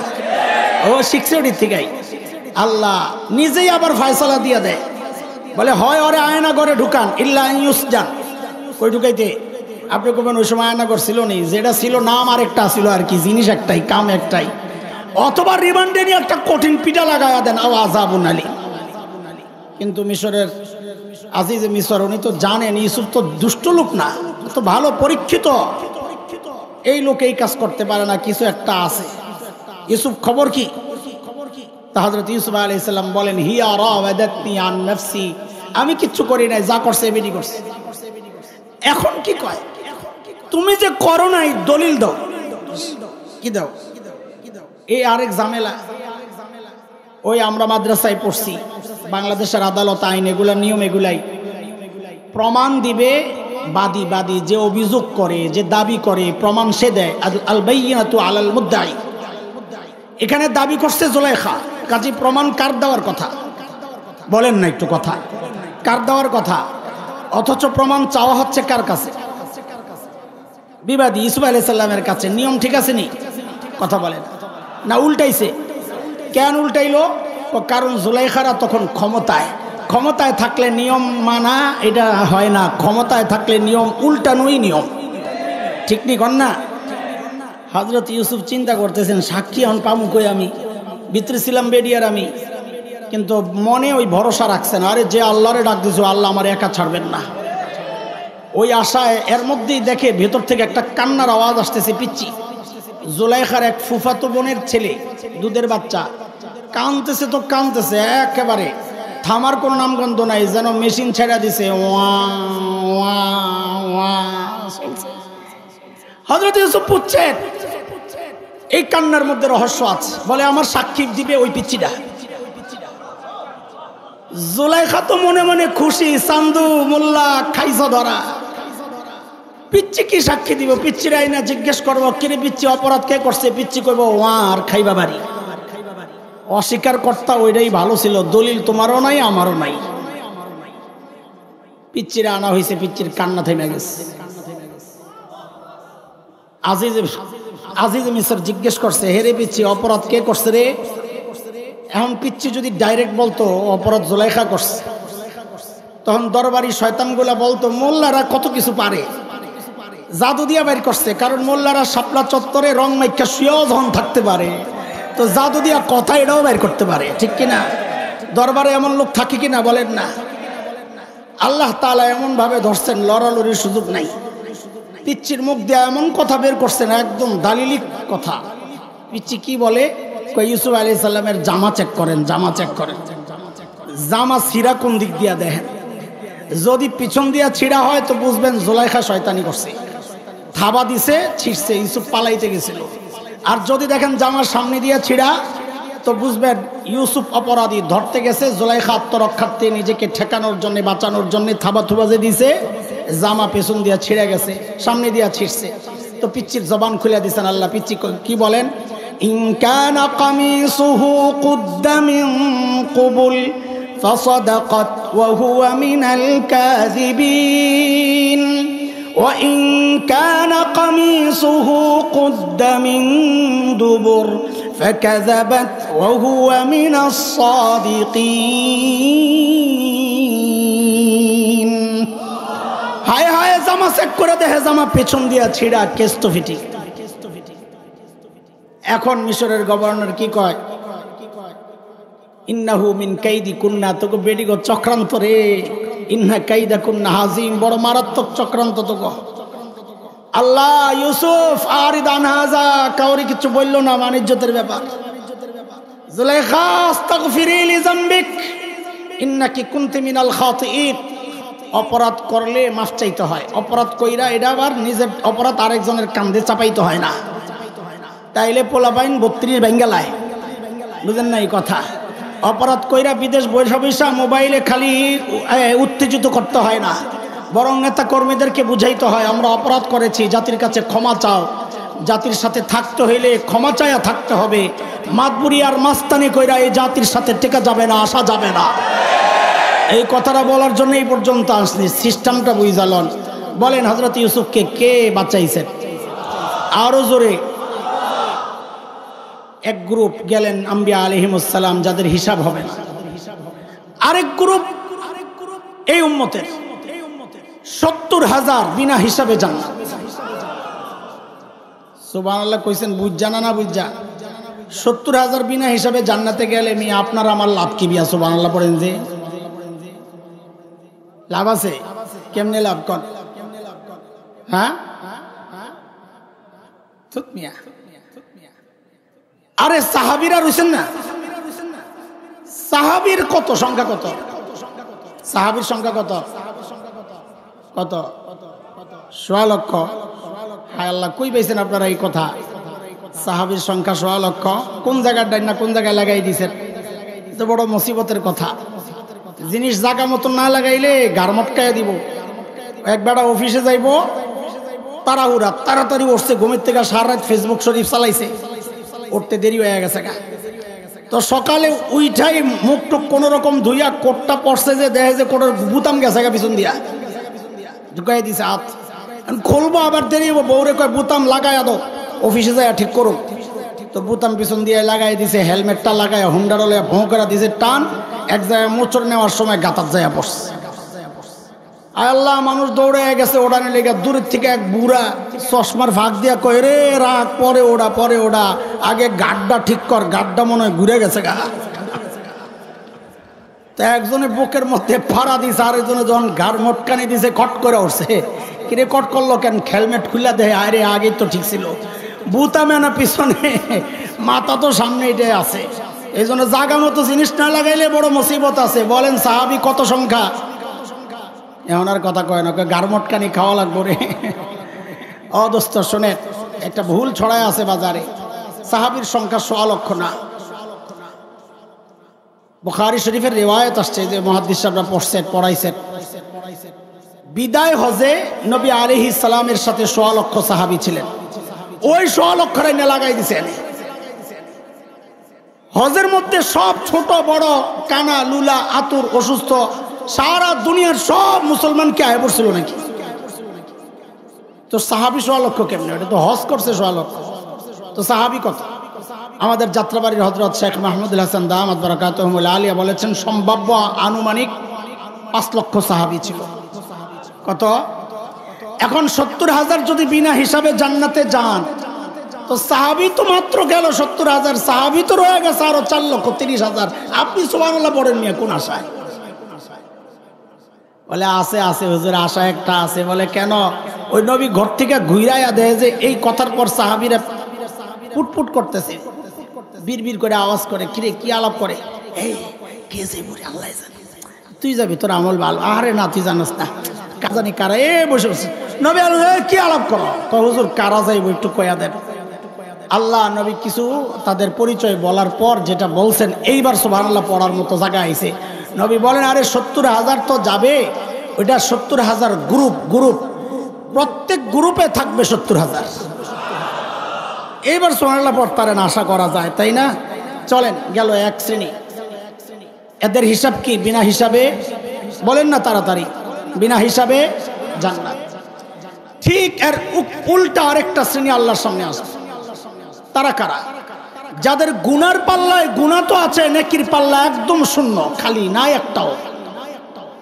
ও শিখছে ওটির থেকেই। আল্লাহ নিজেই আবার ফয়সালা দিয়ে দেয়, বলে হয় ওরে আয়না ঘরে ঢুকান, ইল্লা ইউসজান। কই ঢুকাইতে? আপনি কবেন ওই সময় আয়না ঘর ছিল নি, যেটা ছিল নাম আরেকটা ছিল আর কি, জিনিস একটাই, কাম একটাই। অথবা রিমান্ডে নিয়ে একটা কঠিন পিটা লাগায়া দেন, আও আযাবুন আলী। কিন্তু মিশরের আজিজে মিশর উনি তো জানেন ইউসুফ তো দুষ্ট লোক না, তো ভালো পরীক্ষিত। এই লোক এই কাজ করতে পারে না, কিছু একটা আছে। ইউসুফ খবর কি? হযরত ইউসুফ আলাইহিস সালাম বলেন হিয়া রাওয়াদাতনি আন নাফসি, আমি কিচ্ছু করি নাই, যা করছে এমনি করছে। এখন কি কয়? তুমি যে করো নাই দলিল দাও। কি দাও? এই আরেক ঝামেলা। ওই আমরা মাদ্রাসায় পড়ছি, বাংলাদেশের আদালত আইন এগুলা নিয়ম, এগুলাই প্রমাণ দিবে বাদী, যে অভিযোগ করে, যে দাবি করে, প্রমাণ সে দেয়। আল বাইয়িনাতু আলাল মুদ্দাই। এখানে দাবি করছে জুলাইখা, কাজী প্রমাণ কার দেওয়ার কথা? বলেন না একটু কথা, কার দেওয়ার কথা? অথচ প্রমাণ চাওয়া হচ্ছে কার কাছে? বিবাদী ইউসুফ আলাইহিস সালামের কাছে। নিয়ম ঠিক আছে নি? কথা বলেন না। উল্টাইছে। কেন উল্টাইলো? কারণ জুলাইখারা তখন ক্ষমতায়, ক্ষমতায় থাকলে নিয়ম মানা এটা হয় না, ক্ষমতায় থাকলে নিয়ম উল্টানোই নিয়ম, ঠিক নি কর না? হযরত ইউসুফ চিন্তা করতেছেন সাক্ষী এখন পামু কই, আমি ভিতরে ছিলাম বেডিয়ার আমি, কিন্তু মনে ওই ভরসা রাখছেন, আরে যে আল্লাহরে ডাক দিছো আল্লাহ আমার একা ছাড়বেন না, ওই আশায়। এর মধ্যেই দেখে ভেতর থেকে একটা কান্নার আওয়াজ আসতেছে। পিচ্চি জুলাইখার এক ফুফাতো বোনের ছেলে, দুধের বাচ্চা, কাঁদতেছে তো কাঁদতেছে, একেবারে থামার কোনো নামগন্ধ নাই, যেন মেশিন ছেড়া দিছে। হযরত ইউসুফ পুচ্ছেন এই কান্নার মধ্যে রহস্য আছে, বলে আমার সাক্ষী দিবে ওই পিচ্চিটা। জুলাইখা তো মনে মনে খুশি, চান্দু মোল্লা খাইছ ধরা, পিচ্চি কি সাক্ষী দিব? পিচ্চির আইনা জিজ্ঞেস করবো কিরে পিচ্চি অপরাধ কে করছে? পিচ্চি কইব আর খাইবা বাড়ি। অস্বীকার কর্তা ওইটাই ভালো ছিল, দলিল তোমারও নাই আমারও নাই। পিচ্চিরা আনা হয়েছে, পিচ্চির কান্না থেমে গেছে। আজিজ মিসর জিজ্ঞেস করছে, হেরে পিচ্চি অপরাধ কে করছে রে? এখন পিচ্চি যদি ডাইরেক্ট বলতো অপরাধ জুলাইখা করছে, তখন দরবারি শয়তানগুলা বলতো মোল্লারা কত কিছু পারে, জাদু দিয়া বের করছে। কারণ মোল্লারা শাপলা চত্বরে রং মাইকা শুয়েও যখন থাকতে পারে, তো জাদু দিয়া কথা এটাও বের করতে পারে, ঠিক কিনা? দরবারে এমন লোক থাকে কিনা বলেন না? আল্লাহ তাআলা এমন ভাবে ধরছেন, লড়ালড়ির সুযোগ নাই। পিচ্চির মুখ দিয়ে এমন কথা বের করছেন, একদম দালিলিক কথা। পিচ্চি কি বলে? ইউসুফ আলাইহিস সালামের জামা চেক করেন, জামা চেক করেন, জামা ছিঁড়া কোন দিক দিয়া দেখেন। যদি পিছন দিয়া ছিঁড়া হয় তো বুঝবেন জুলাইখা শয়তানি করছে, থাবা দিছে, ছিঁড়ছে, ইউসুফ পালাইতে গেছিল। আর যদি দেখেন জামার সামনে দিয়া ছিঁড়া তো বুঝবেন ইউসুফ অপরাধী, ধরতে গেছে। জুলাইখা আত্মরক্ষার্থে নিজেকে ঠেকানোর জন্য, বাঁচানোর জন্য থাবা থুবা যে দিছে, জামা পেছন দিয়া ছিঁড়ে গেছে, সামনে দিয়া ছিঁড়ছে। তো পিচ্চির জবান খুলে দিছেন আল্লাহ। পিচ্চি কি বলেন? ইন কানা কামিসুহু কুদ্দা মিন কুবুল ফাসাদাকাত ওয়া হুয়া মিনাল কাযিবিন ওয়া ইন কানা কামিসুহু কুদ্দা মিন দুবুর ফাকাযাবাত ওয়া হুয়া মিনাস সাদিকিন। হায় হায়, জামা চেক করে দেখে জামা পেছন দিয়া ছিঁড়া, কেস তো ফিটি। এখন মিশরের গভর্নর কি কয়? ইন্নাহু মিন কাইদি কুন্না, তোকে বেডিগো চক্রান্ত রে। ইন্না কাইদা কুন্না হাজিম, বড় মারাত্মক চক্রান্ত তোকে। আল্লাহ ইউসুফ আরিদান হাজা, কাউরি কিছু বললো না, মানিজ্যতের ব্যাপার। জুলাইখা আস্তাগফিরি লিযামবিক ইন্নাকি কুনতি মিনাল খাতিঈন। অপরাধ করলে মাফ চাইতে হয়, অপরাধ কইরা এটা আবার নিজের অপরাধ আরেকজনের কাঁধে চাপাইতে হয় না। তাইলে পোলাপাইন 32 বেঙ্গালায়, বুঝেন না এই কথা? অপরাধ কইরা বিদেশ বৈশা বৈশা মোবাইলে খালি উত্তেজিত করতে হয় না, বরং নেতা কর্মীদেরকে বুঝাইতে হয় আমরা অপরাধ করেছি, জাতির কাছে ক্ষমা চাও। জাতির সাথে থাকতে হইলে ক্ষমা চায়া থাকতে হবে। মাতবুরি আর মাস্তানি কইরা এই জাতির সাথে টেকা যাবে না, আসা যাবে না। এই কথাটা বলার জন্য এই পর্যন্ত আসনি, সিস্টেমটা বুঝালন। বলেন হযরত ইউসুফকে কে বাঁচাইছেন? আরো জোরে। এক গ্রুপ গেলেন আম্বিয়া আলাইহিমুস সালাম, যাদের হিসাব হবে না। আরেক গ্রুপ এই উম্মতের 70,000 বিনা হিসাবে জান্নাত। সুবহানাল্লাহ কইছেন, বুঝ জানা না বুঝা? 70,000 বিনা হিসাবে জান্নাতে গেলে মি আপনার আমার লাভ কি? বিয়া সুবহানাল্লাহ পড়েন যে লাভ আছে। কেমনে লাভ কর? হ্যাঁ, আরে সাহাবীরা রইছেন না? সাহাবীর কত সংখ্যা? কত সাহাবীর সংখ্যা? কত কত? 1.5 লক্ষ। হায় আল্লাহ, কই পাইছেন আপনারা এই কথা? সাহাবীর সংখ্যা 1.5 লক্ষ। কোন জায়গার ডাইন না কোন জায়গায় লাগাই দিয়েছেন? তো বড় মুসিবতের কথা। জিনিস জায়গা মতো না লাগাইলে গার মটকাইয়া দিব। এক বেটা অফিসে যাইব, তাড়াহুড়া, তাড়াতাড়ি উঠছে ঘুমের থেকে, সারা রাত ফেসবুক শরীফ চালাইছে, উঠতে দেরি হয়ে গেছে গা। তো সকালে উইঠাই মুখ টুক কোন রকম ধুইয়া কোটটা পড়ছে, যে দেখে যে কোটার বুতাম গেছে গা পিছন দিয়া, ঢুকাই দিছে হাত। খুলবো আবার দেরি হবো, বউরে কয় বুতাম লাগাইয়া দো, অফিসে যায় ঠিক করুক। তো বুতাম পিছন দিয়ে লাগাই দিছে, হেলমেটটা লাগাই হুন্ডার লইয়া ভোঁ করে দিছে টান, এক জায়গায় মোচড় নেওয়ার সময় গাতার জায়গা পড়ছে। আল্লাহ, মানুষ দৌড়ে গেছে ওড়ানে লেগে। দূরের থেকে এক বুড়া চশমার ফাঁক দিয়া কয়, রে রাখ, পরে ওড়া, পরে ওড়া, আগে গাড্ডা ঠিক কর, গাড্ডা মনে হয় ঘুরে গেছে গা। তা একজনে বুকের মধ্যে ফাড়া দিছে, আরেকজনে যখন ঘাড় মটকানি দিছে কট করে উঠছে। কিরে কট করলো কেন? হেলমেট খুলে দেয়, আরে আগেই তো ঠিক ছিল। বুতা মেনা পিছনে, মাথা তো সামনে এটাই আছে। এই জন্য জাগা মতো জিনিস না লাগাইলে বড় মুসিবত আছে। বলেন সাহাবি কত সংখ্যা? এখন আর কথা কয় না, ঘাড় মটকানি খাওয়া লাগবো রে। অদোস্ত শোনেন, একটা ভুল ছড়ায় আছে বাজারে। সাহাবীর সংখ্যা ১৬ লক্ষ না। বুখারী শরীফের রিওয়ায়াত আসছে যে মুহাদ্দিস সাহেবরা পড়াইছেন, বিদায় হজে নবী আলাইহিস সালামের সাথে ১৬ লক্ষ সাহাবী ছিলেন। ওই ১৬ লক্ষরাই না লাগাই দিছেন। হজের মধ্যে সব ছোট বড়, কানা লুলা আতুর অসুস্থ, সারা দুনিয়ার সব মুসলমানকে আয় পড়ছিল নাকি? তো সাহাবী ১৬ লক্ষ কেমনে? এটা তো হজ করছে ১৬ লক্ষ। তো সাহাবী কত? আমাদের যাত্রাবাড়ির হযরত শেখ মাহমুদুল হাসান দামাত বারাকাতুহুল আলিয়া বলেছেন সম্ভাব্য আনুমানিক ৫ লক্ষ সাহাবী ছিল। কত? এখন ৭০,০০০ যদি বিনা হিসাবে জান্নাতে যান, তো সাহাবী তো মাত্র গেল ৭০,০০০, সাহাবী তো রয়ে গেছে আরো ৪,৩০,০০০। আপনি সুবহানাল্লাহ পড়েন নিয়ে কোন আশায়? বলে আছে আছে হুজুর, আশা একটা আছে। বলে কেন? ওই নবী ঘর থেকে ঘুরাইয়া দেয় যে এই কথার পর সাহাবীরা পুটপুট করতেছে, বিড়বিড় করে আওয়াজ করে, কিরে কি আলাপ করে, এই কে যাইব রে, আল্লাহ জানে, তুই যাবি, তোর আমল ভালো। আরে না, তুই জানাস না, কাজানি কারা এ বসে বসে। নবী কি আলাপ করো? তো হুজুর কারা যাইব একটু কয়া দেন। আল্লাহ নবী কিছু তাদের পরিচয় বলার পর যেটা বলছেন, এইবার সুবহানাল্লাহ পড়ার মতো জায়গা আইছে। নবী বলেন, আরে ৭০,০০০ তো যাবে, ওইটা ৭০,০০০ গ্রুপ, প্রত্যেক গ্রুপে থাকবে ৭০,০০০। এইবার সুবহানাল্লাহ পড়তারেন, আশা করা যায়, তাই না? চলেন, গেল এক শ্রেণী। এদের হিসাব কি? বিনা হিসাবে, বলেন না তাড়াতাড়ি, বিনা হিসাবে জান্নাত। ঠিক এর উল্টা আরেকটা শ্রেণী আল্লাহর সামনে আসবে। তারা কারা? যাদের গুনার পাল্লায় গুনাহ তো আছে, নেকির পাল্লা একদম শূন্য, খালি নাই একটাও।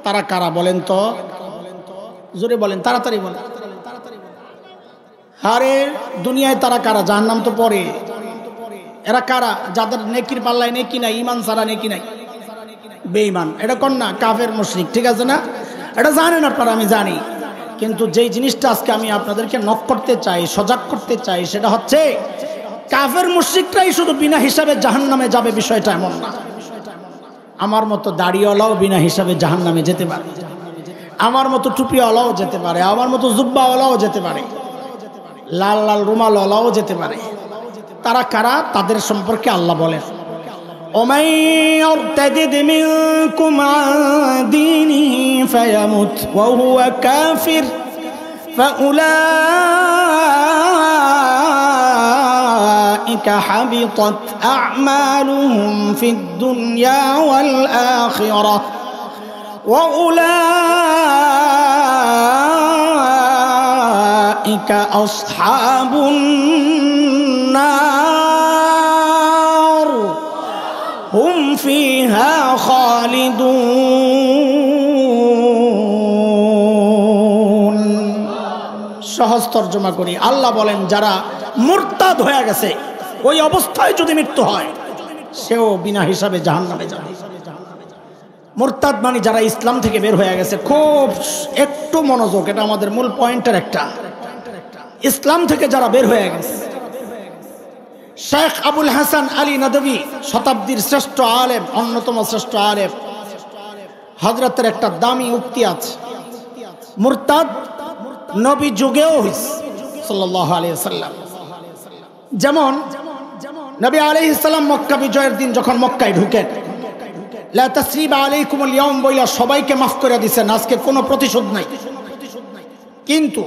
তারা কারা বলেন তো? জোরে বলেন, তাড়াতাড়ি বলেন। আরে দুনিয়ায় তারা কারা? জাহান্নাম তো পরে। এরা কারা? যাদের নেকির পাল্লায় নেকি নাই, ঈমান ছাড়া নেকি নাই, বেঈমান। এটা কোন না? কাফের মুশরিক, ঠিক আছে না? এটা জানেন আপনারা, আমি জানি। কিন্তু যেই জিনিসটা আজকে আমি আপনাদেরকে নক করতে চাই, সজাগ করতে চাই, সেটা হচ্ছে কাফের মুশরিকরাই শুধু বিনা হিসাবে জাহান্নামে যাবে, বিষয়টা এমন না। আমার মতো দাড়িওয়ালাও বিনা হিসাবে জাহান্নামে যেতে পারে, আমার মতো টুপিওয়ালাও যেতে পারে, আমার মতো জুব্বাওয়ালাও যেতে পারে, লাল লাল রুমালওয়ালাও যেতে পারে। তারা কারা? তাদের সম্পর্কে আল্লাহ বলেন, ومن يرتد منكم عن دينه فيمت وهو كافر فأولئك حبطت أعمالهم في الدنيا والآخرة وأولئك أصحاب النار هم فيها خالدون। সহজ তর্জমা করি, আল্লাহ বলেন যারা মুরতাদ হয়ে গেছে, ওই অবস্থায় যদি মৃত্যু হয়, সেও বিনা হিসাবে জাহান্নামে যাবে। মুরতাদ মানে যারা ইসলাম থেকে বের হয়ে গেছে। খুব একটু মনোযোগ, এটা আমাদের মূল পয়েন্টের একটা। ইসলাম থেকে যারা বের হয়ে গেছে, শেখ আবুল হাসান আলী নদভী, শতাব্দীর শ্রেষ্ঠ আলেম, অন্যতম শ্রেষ্ঠ আলেম, হযরতের একটা দামি উক্তি আছে, মুরতাদ নবী যুগেও হইছে সাল্লাল্লাহু আলাইহি ওয়াসাল্লাম। যেমন নবী আলাইহিস সালাম মক্কা বিজয়ের দিন যখন মক্কায় ঢুকেন, লা তাসরিবা আলাইকুমুল ইয়াউম বইলা সবাইকে মাফ করে দিয়েছেন, আজকে কোনো প্রতিশোধ নাই। কিন্তু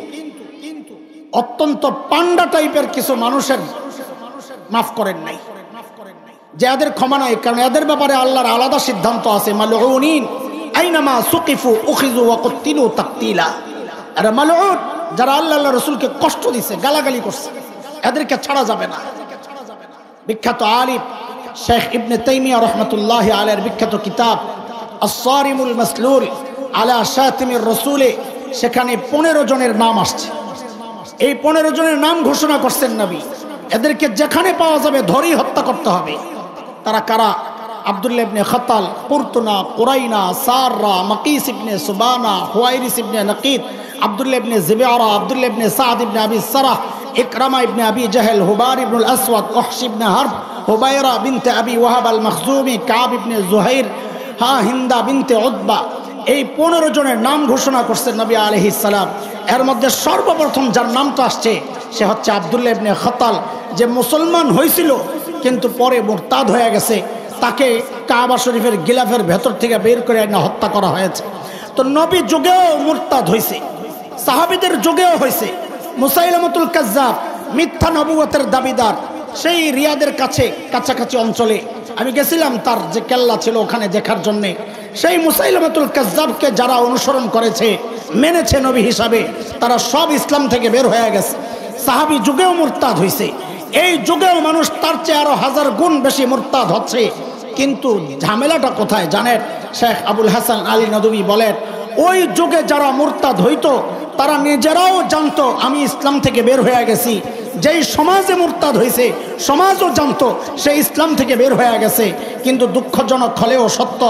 অত্যন্ত পান্ডা টাইপের কিছু মানুষের মাফ করেন নাই, যে এদের ক্ষমা নাই, কারণ এদের ব্যাপারে আল্লাহর আলাদা সিদ্ধান্ত আছে। মালউনিন আইনামা সুকিফু উখিযু ওয়া কুতিলু তাকতিলা। এরা মালউন, যারা আল্লাহর রাসূলকে কষ্ট দিয়েছে, গালাগালি করছে, এদেরকে ছাড়া যাবে না। বিখ্যাত আলিম শেখ ইবনে তাইমিয়া রাহমাতুল্লাহি আলাইহির বিখ্যাত কিতাব আস-সারিমুল মাসলুল আলা শাতিমির রাসূলে, সেখানে 15 জনের নাম আসছে। এই 15 জনের নাম ঘোষণা করছেন নবী, এদেরকে যেখানে পাওয়া যাবে ধরেই হত্যা করতে হবে। তারা কারা? আব্দুল্লাহ ইবনে খাতাল, কুরতুনা, কুরাইনা, সাররা, মাকিস ইবনে সুবানা, হুয়াইরিস ইবনে নাকিদ, আব্দুল্লাহ ইবনে জিবারা, আব্দুল্লাহ ইবনে সাদ ইবনে আবি সারাহ, ইকরামা ইবনে আবি জাহল, হুবার ইবনুল আসওয়াদ, ওহশ ইবনে হারব, হুবাইরা বিনতে আবি ওয়াহাব আল মখজুমি, কাব ইবনে জুহাইর, হিন্দা বিনতে উতবা। এই 15 জনের নাম ঘোষণা করছেন নবী আলাইহিস সালাম। এর মধ্যে সর্বপ্রথম যার নামটা আসছে সে হচ্ছে আব্দুল্লাহ ইবনে খাতাল, যে মুসলমান হয়েছিল কিন্তু পরে মুরতাদ হয়ে গেছে। তাকে কাবা শরীফের গিলাফের ভেতর থেকে বের করে এনে হত্যা করা হয়েছে। তো নবী যুগেও মুরতাদ হয়েছে, সাহাবীদের যুগেও হয়েছে। মুসাইলামাতুল কাজ্জাব, মিথ্যা নবুয়তের দাবিদার, সেই রিয়াদের কাছাকাছি অঞ্চলে আমি গেছিলাম, তার যে কেল্লা ছিল ওখানে দেখার জন্যে। সেই মুসাইলামাতুল কাজ্জাবকে যারা অনুসরণ করেছে, মেনেছে নবী হিসাবে, তারা সব ইসলাম থেকে বের হয়ে গেছে। সাহাবী যুগেও মুরতাদ হয়েছে, এই যুগেও মানুষ তার চেয়ে আরো 1000 গুণ বেশি মুরতাদ হচ্ছে। কিন্তু ঝামেলাটা কোথায় জানেন? শেখ আবুল হাসান আলী নদভী বলেন, ওই যুগে যারা মুরতাদ হইতো তারা নিজেরাও জানতো আমি ইসলাম থেকে বের হয়ে গেছি। যেই সমাজে মুরতাদ হয়েছে সমাজও জানতো সে ইসলাম থেকে বের হয়ে গেছে। কিন্তু দুঃখজনক হলেও সত্য,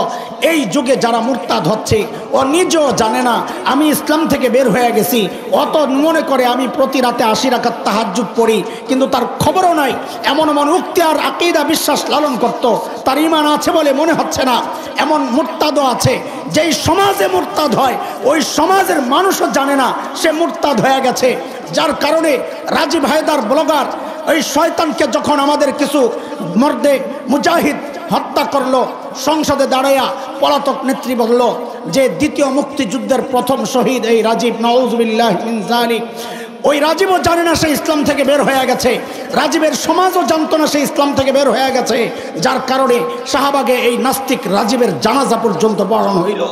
এই যুগে যারা মুরতাদ হচ্ছে ও নিজেও জানে না আমি ইসলাম থেকে বের হয়ে গেছি। অত মনে করে আমি প্রতি রাতে 80 রাকাত তাহাজ্জুদ পড়ি, কিন্তু তার খবরও নাই। এমন এমন উক্তি আর আকীদা বিশ্বাস লালন করত, তার ঈমান আছে বলে মনে হচ্ছে না। এমন মুরতাদও আছে, যেই সমাজে মুরতাদ হয় ওই সমাজের মানুষও জানে না সে মুরতাদ হয়ে গেছে। যার কারণে রাজীব হায়দার ব্লগার ওই শয়তানকে যখন আমাদের কিছু মর্দে মুজাহিদ হত্যা করলো, সংসদে দাঁড়াইয়া পলাতক নেত্রী বলল যে দ্বিতীয় মুক্তিযুদ্ধের প্রথম শহীদ এই রাজীব, নাউজুবিল্লাহ মিন যালিক। ওই রাজীবও জানে না সে ইসলাম থেকে বের হয়ে গেছে, রাজীবের সমাজও জানতো না সে ইসলাম থেকে বের হয়ে গেছে। যার কারণে শাহবাগে এই নাস্তিক রাজীবের জানাজা পর্যন্ত পড়ানো হইল।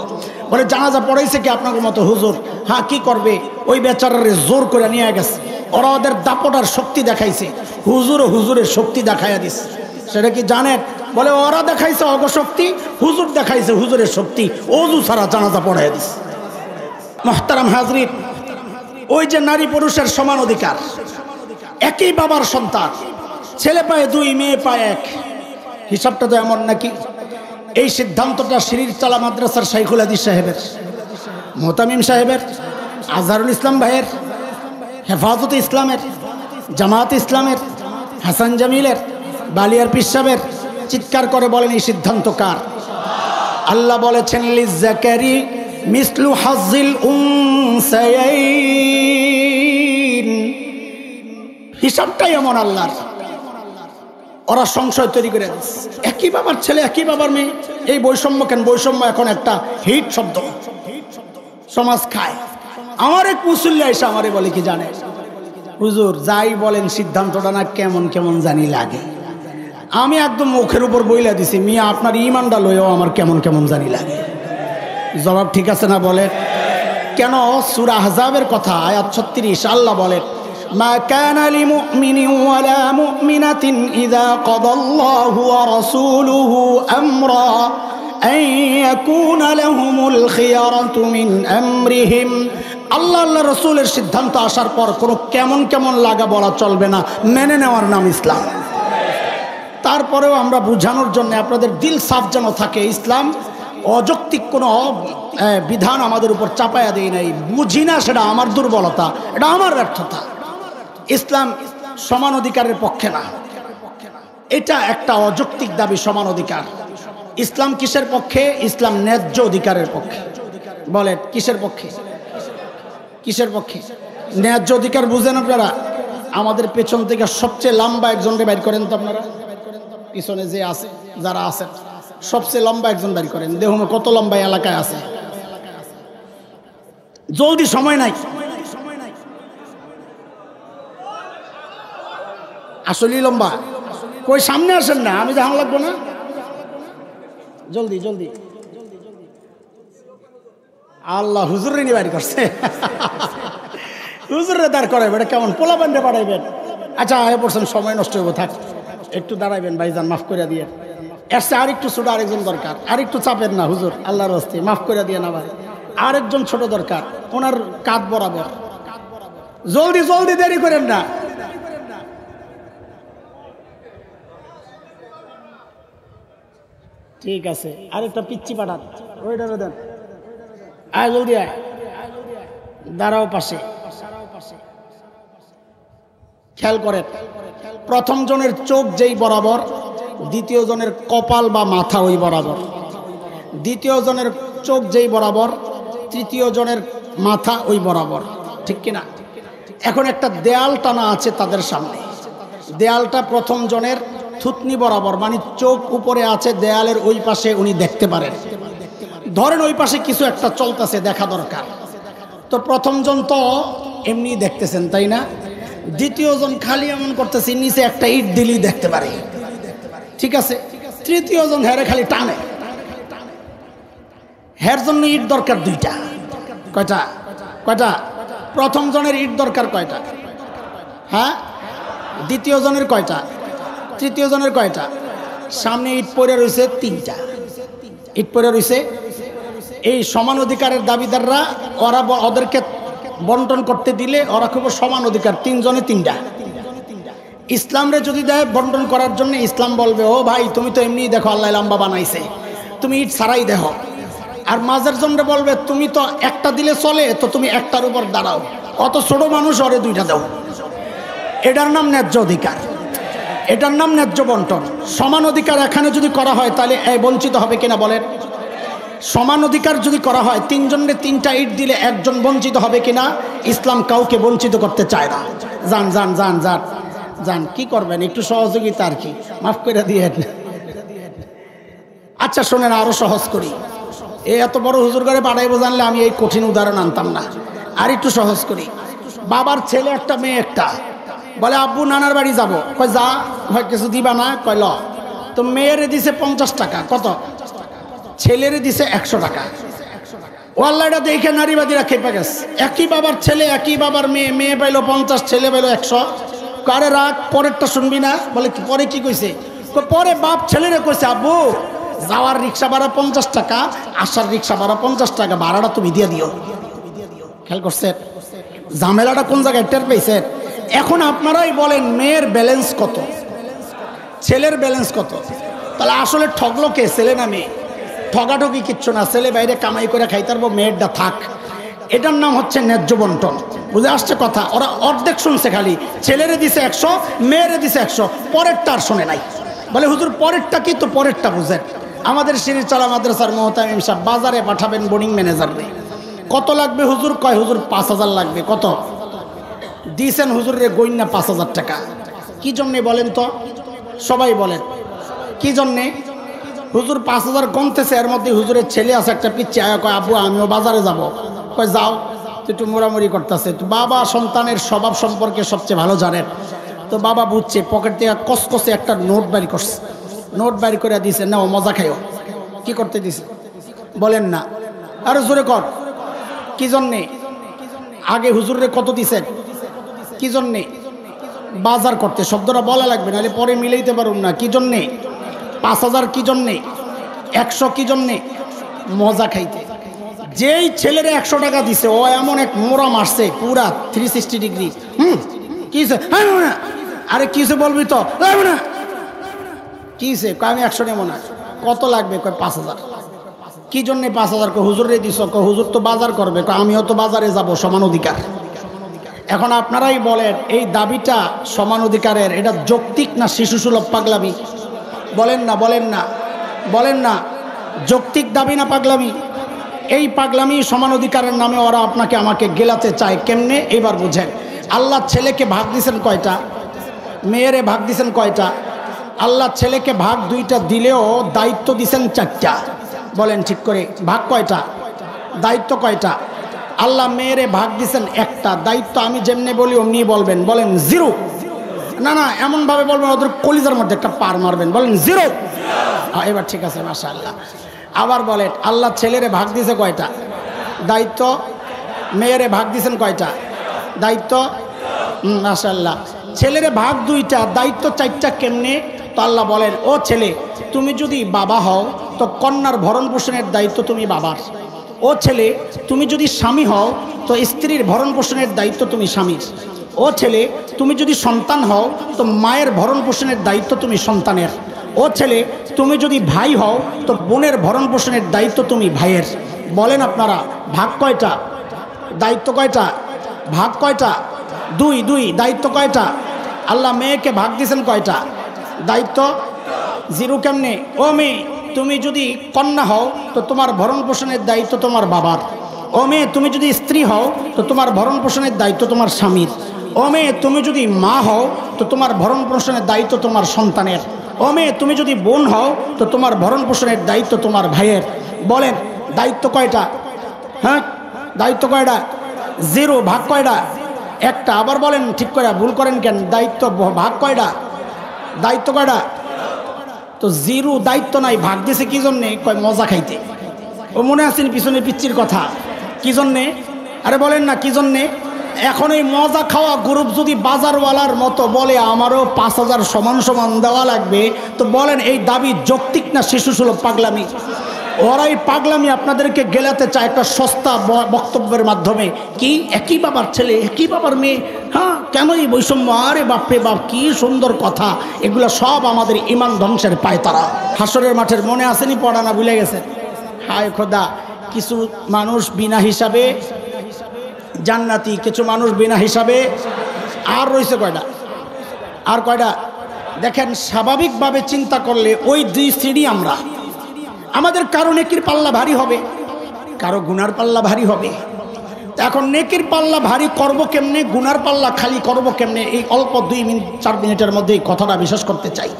বলে জানাজা পড়াইছে কি আপনাদের মতো হুজুর? হ্যাঁ, কি করবে, ওই বেচারারে জোর করে নিয়ে গেছে। ওরা ওদের দাপটার শক্তি দেখাইছে, হুজুরের শক্তি দেখাইয়া দিছে। সেটা কি জানেন? বলে ওরা দেখাইছে অগশক্তি, হুজুর দেখাইছে হুজুরের শক্তি, ওযু ছাড়া জানাজা পড়াইয়া দিছে। মুহতারাম হাজরিন, ওই যে নারী পুরুষের সমান অধিকার, একই বাবার সন্তান, ছেলে পায় 2 মেয়ে পায় 1, হিসাবটা তো এমন নাকি? এই সিদ্ধান্তটা শিরিরতলা মাদ্রাসার শাইখুল হাদিস সাহেবের, মোহতামিম সাহেবের, আজহারুল ইসলাম ভাইয়ের, হেফাজতে ইসলামের, জামাত ইসলামের, হাসান জামিলের, বালিয়ার পীর সাহেবের। চিৎকার করে বলেন এই সিদ্ধান্ত কার? আল্লাহ বলেছেন লিজ্জাকারি মিসলু হাজ্জিল উনসায়াইন। হিসাবটাই এমন আল্লাহর। ওরা সংশয় তৈরি করে দিচ্ছে, একই বাবার ছেলে একই বাবার মেয়ে, এই বৈষম্য কেন? বৈষম্য এখন একটা হিট শব্দ, সমাজ খায়। আমার এক মুসল্লি এসে আমারে বলে কি জানে, হুজুর যাই বলেন সিদ্ধান্তটা না কেমন কেমন জানি লাগে। আমি একদম মুখের উপর বইলা দিছি, মিয়া আপনার ঈমানটা লইও আমার কেমন কেমন জানি লাগে। জবাব ঠিক আছে না? বলে কেন? সূরা আহজাবের কথা, আয়াত 36, আল্লাহ বলেন মা কানা লিমুমিনিন ওয়ালা মুমিনাতিন ইযা কাদাল্লাহু ওয়া রাসূলুহু আমরা আন ইয়াকুনা লাহুমুল খিয়ারাতু মিন আমরিহিম। আল্লাহ রাসূলের সিদ্ধান্ত আসার পর কোনো কেমন কেমন লাগা বলা চলবে না, মেনে নেওয়ার নাম ইসলাম। তারপরেও আমরা বুঝানোর জন্য আপনাদের দিল সাফ যেন থাকে, ইসলাম অযৌক্তিক কোনো বিধান আমাদের উপর চাপায়া দেয় নাই। বুঝি না, সেটা আমার দুর্বলতা, এটা আমার ব্যর্থতা। ইসলাম সমান অধিকারের পক্ষে না, এটা একটা অযৌক্তিক দাবি। সমান অধিকার, ইসলাম কিসের পক্ষে? ইসলাম ন্যায্য অধিকারের পক্ষে। বলেন কিসের পক্ষে? কিসের পক্ষে? ন্যায্য অধিকার বুঝেন আপনারা? আমাদের পেছন থেকে সবচেয়ে লম্বা একজনকে বাইর করেন তো আপনারা, পিছনে যে আছে যারা আছেন সবচেয়ে লম্বা একজন বাইর করেন, দেখুন কত লম্বা এলাকায় আছে। জলদি, সময় নাই। আসলেই লম্বা। কই সামনে আসেন না, আমি জাহান লাগবো না। জলদি জলদি। আল্লাহ হুজুরে নি বাড়ি করছে, হুজুরে দাঁড় করাইবে, এটা কেমন পোলা বান্ধে বাড়াইবেন? আচ্ছা আয় পড়ছেন, সময় নষ্ট হইব, থাক একটু দাঁড়াইবেন ভাইজান, মাফ করে দিয়ে। এর চেয়ে আরেকটু ছোট আরেকজন দরকার, আরেকটু চাপেন না হুজুর, আল্লাহর হস্তে মাফ করে দিয়ে না ভাই, আরেকজন ছোট দরকার, ওনার কাঁধ বরাবর। জলদি জলদি, দেরি করেন না। ঠিক আছে, আরেকটা পিচ্ছি পাঠান, ওইটারে দেন। আয় জলদি আয়, দাঁড়াও পাশে। খেয়াল করেন, প্রথম জনের চোখ যেই বরাবর, দ্বিতীয় জনের কপাল বা মাথা ওই বরাবর। দ্বিতীয় জনের চোখ যেই বরাবর, তৃতীয় জনের মাথা ওই বরাবর, ঠিক কিনা? এখন একটা দেয়াল টানা আছে তাদের সামনে। দেয়ালটা প্রথম জনের থুতনি বরাবর, মানে চোখ উপরে আছে, দেয়ালের ওই পাশে উনি দেখতে পারেন। ধরেন ওই পাশে কিছু একটা চলতেছে, দেখা দরকার। তো প্রথম জন তো এমনি দেখতেছেন, তাই না? দ্বিতীয় জন খালি এমন করতেছে, নিচে একটা ইট দিলেই দেখতে পারে, ঠিক আছে? তৃতীয় জন হেরে খালি টানে, হের জন্য ইট দরকার দুইটা। কয়টা? কয়টা? প্রথম জনের ইট দরকার কয়টা? হ্যাঁ, দ্বিতীয় জনের কয়টা? তৃতীয় জনের কয়টা? সামনে ইট পড়ে রয়েছে তিনটা, ইট পড়ে রয়েছে। এই সমান অধিকারের দাবিদাররা, ওরা ওদেরকে বন্টন করতে দিলে ওরা খুব সমান অধিকার, তিনজনে তিনটা। ইসলামরে যদি দেয় বন্টন করার জন্য, ইসলাম বলবে ও ভাই তুমি তো এমনি দেখো আল্লাহ লম্বা বানাইছে, তুমি ইট ছাড়াই দেখো। আর মাঝের জনরে বলবে তুমি তো একটা দিলে চলে, তো তুমি একটার উপর দাঁড়াও, অত ছোট মানুষ ওরে দুইটা দাও। এটার নাম ন্যায্য অধিকার, এটার নাম ন্যায্য বন্টন। সমান অধিকার এখানে যদি করা হয় তাহলে বঞ্চিত হবে কিনা বলেন? সমান অধিকার যদি করা হয়, তিনজনের তিনটা ইট দিলে একজন বঞ্চিত হবে কিনা? ইসলাম কাউকে বঞ্চিত করতে চায় না। যান যান যান যান যান, কি করবেন? একটু সহযোগিতা আর কি, মাফ করে দিয়ে। আচ্ছা শোনেন, আরো সহজ করি। এত বড় হুজুর করে পাঠাইবো জানলে আমি এই কঠিন উদাহরণ আনতাম না। আর একটু সহজ করি। বাবার ছেলে একটা, মেয়ে একটা, বলে আব্বু নানার বাড়ি যাবো। কয় যা, হয় কিছু দিবা না? কয় ল। তো মেয়েরে দিছে 50 টাকা, কত? ছেলেরে দিছে 100 টাকা। ও আল্লাহ, এটা দেখে নারীবাদীরা খেপে গেছে। একই বাবার ছেলে, একই বাবার মেয়ে, মেয়ে পাইলো 50, ছেলে পাইলো 100। কারে রাগ, পরেরটা শুনবি না? বলে পরে কি কইছে? পরে বাপ ছেলেরে কইছে আব্বু যাওয়ার রিক্সা ভাড়া 50 টাকা, আসার রিক্সা ভাড়া 50 টাকা, ভাড়াটা তুমি দিয়ে দিও। খেয়াল করছেন ঝামেলাটা কোন জায়গায়? টের পেয়েছেন? এখন আপনারাই বলেন মেয়ের ব্যালেন্স কত, ছেলের ব্যালেন্স কত? তাহলে আসলে ঠগলো কে, ছেলে না মেয়ে? ঠগাঠগি কিচ্ছু না, ছেলে বাইরে কামাই করে খাইতে পারবো, মেয়েরটা থাক। এটার নাম হচ্ছে ন্যায্য বন্টন। বুঝে আসছে কথা? ওরা অর্ধেক শুনছে, খালি ছেলেরে দিছে 100, মেয়েরে দিছে 100, পরেরটা আর শোনে নাই। বলে হুজুর পরেরটা কি? তো পরেরটা বুঝেন। আমাদের শিরিরচলা মাদ্রাসার মোহতামিম সাহেব বাজারে পাঠাবেন বোর্ডিং ম্যানেজারে। কত লাগবে হুজুর? কয় হুজুর 5000 লাগবে। কত দিয়েছেন হুজুর? রে গইনা 5000 টাকা। কি জন্যে বলেন তো? সবাই বলেন কি জন্যে? হুজুর 5000 গনতেছে, এর মধ্যে হুজুরের ছেলে আছে একটা পিচ্ছি, আয়া কয় আব্বু আমিও বাজারে যাব। কয় যাও। একটু মোড়ামুড়ি করতেছে। তো বাবা সন্তানের স্বভাব সম্পর্কে সবচেয়ে ভালো জানেন। তো বাবা বুঝছে, পকেট থেকে কসকসে একটা নোট বাড়ি করছে, নোট বাড়ি করে দিয়েছে, না ও মজা খাইও। কি করতে দিছে বলেন না? আরে জোরে কর। কি জন্যে? আগে হুজুরে কত দিছেন? কি জন্যে? বাজার করতে। শব্দটা বলা লাগবে, নাহলে পরে মিলাইতে পারুন না। কি জন্যে? 5000 কি জন্যে? 100 কি জন্যে? মজা খাইতে। যেই ছেলেরা 100 টাকা দিছে, ও এমন এক মোড়া মারছে পুরা 360 ডিগ্রি। কিছে? আরে কিছে বলবি তো? না কিছে? আমি 100 নেব না। কত লাগবে? কয় 5000। কি জন্যে 5000? হুজুরে দিছ। হুজুর তো বাজার করবে। আমিও তো বাজারে যাব, সমান অধিকার। এখন আপনারাই বলেন, এই দাবিটা সমান অধিকারের, এটা যৌক্তিক না শিশুসুলভ পাগলামি? বলেন না, বলেন না, বলেন না। যৌক্তিক দাবি না পাগলামি? এই পাগলামি সমান অধিকারের নামে ওরা আপনাকে আমাকে গেলাতে চায়। কেমনে? এবার বুঝেন। আল্লাহ ছেলেকে ভাগ দিয়েছেন কয়টা? মেয়েরে ভাগ দিয়েছেন কয়টা? আল্লাহ ছেলেকে ভাগ 2টা দিলেও দায়িত্ব দিয়েছেন 4টা। বলেন ঠিক করে, ভাগ কয়টা? দায়িত্ব কয়টা? আল্লাহ মেয়েরে ভাগ দিয়েছেন 1টা, দায়িত্ব আমি যেমনি বলি অমনি বলবেন। বলেন 0। না না, এমনভাবে বলবেন ওদের কলিজার মধ্যে একটা পার মারবেন। বলেন 0। এবার ঠিক আছে, মাশাআল্লাহ। আবার বলেন, আল্লাহ ছেলেরে ভাগ দিয়েছে কয়টা? দায়িত্ব। মেয়েরে ভাগ দিয়েছেন কয়টা? দায়িত্ব। মাশাআল্লাহ। ছেলেরে ভাগ 2টা, দায়িত্ব 4টা। কেমনে? তো আল্লাহ বলেন, ও ছেলে তুমি যদি বাবা হও তো কন্যার ভরণ পোষণের দায়িত্ব তুমি বাবার। ও ছেলে, তুমি যদি স্বামী হও তো স্ত্রীর ভরণ পোষণের দায়িত্ব তুমি স্বামীর। ও ছেলে, তুমি যদি সন্তান হও তো মায়ের ভরণ পোষণের দায়িত্ব তুমি সন্তানের। ও ছেলে, তুমি যদি ভাই হও তো বোনের ভরণ পোষণের দায়িত্ব তুমি ভাইয়ের। বলেন আপনারা ভাগ কয়টা? দায়িত্ব কয়টা? ভাগ কয়টা? দুই। দুই। দায়িত্ব কয়টা? আল্লাহ মেয়েকে ভাগ দিয়েছেন কয়টা? দায়িত্ব জিরো। কেমনে? ও মেয়ে, তুমি যদি কন্যা হও তো তোমার ভরণ পোষণের দায়িত্ব তোমার বাবার। ও মেয়ে, তুমি যদি স্ত্রী হও তো তোমার ভরণ পোষণের দায়িত্ব তোমার স্বামীর। ও মেয়ে, তুমি যদি মা হও তো তোমার ভরণ পোষণের দায়িত্ব তোমার সন্তানের। ও মেয়ে, তুমি যদি বোন হও তো তোমার ভরণ পোষণের দায়িত্ব তোমার ভাইয়ের। বলেন দায়িত্ব কয়টা? হ্যাঁ, দায়িত্ব কয়টা? জিরো। ভাগ কয়টা? একটা। আবার বলেন ঠিক করে, ভুল করেন কেন? দায়িত্ব ভাগ কয়টা? দায়িত্ব কয়টা? তো জিরো দায়িত্ব নাই, ভাগ দিয়েছে কি জন্যে? কয় মজা খাইতে। ও মনে আছেন পিছনে পিচ্চির কথা কি জন্যে? আরে বলেন না কি জন্যে? এখন এই মজা খাওয়া গ্রুপ যদি বাজারওয়ালার মতো বলে আমারও 5,000 সমান সমান দেওয়া লাগবে, তো বলেন এই দাবি যৌক্তিক না শিশুসুলভ পাগলামি? ওরাই পাগলামি আপনাদেরকে গেলাতে চায় একটা সস্তা বক্তব্যের মাধ্যমে। কি একই বাবার ছেলে, একই বাবার মেয়ে, হ্যাঁ কেন এই বৈষম্য? আরে বাপরে বাপ, কি সুন্দর কথা। এগুলো সব আমাদের ইমান ধ্বংসের পায় তারা। হাসরের মাঠের মনে আসেনি? পড়া না ভুলে গেছে? হায় খোদা, কিছু মানুষ বিনা হিসাবে জান্নাতি, কিছু মানুষ বিনা হিসাবে। আর রয়েছে কয়টা? আর কয়টা? দেখেন, স্বাভাবিকভাবে চিন্তা করলে ওই দুই শ্রেণী আমরা। আমাদের কারো নেকির পাল্লা ভারী হবে, কারো গুনার পাল্লা ভারী হবে। এখন নেকির পাল্লা ভারী করব কেমনে, গুনার পাল্লা খালি করব কেমনে? এই অল্প 2-4 মিনিটের মধ্যে এই কথাটা বিশ্বাস করতে চাই।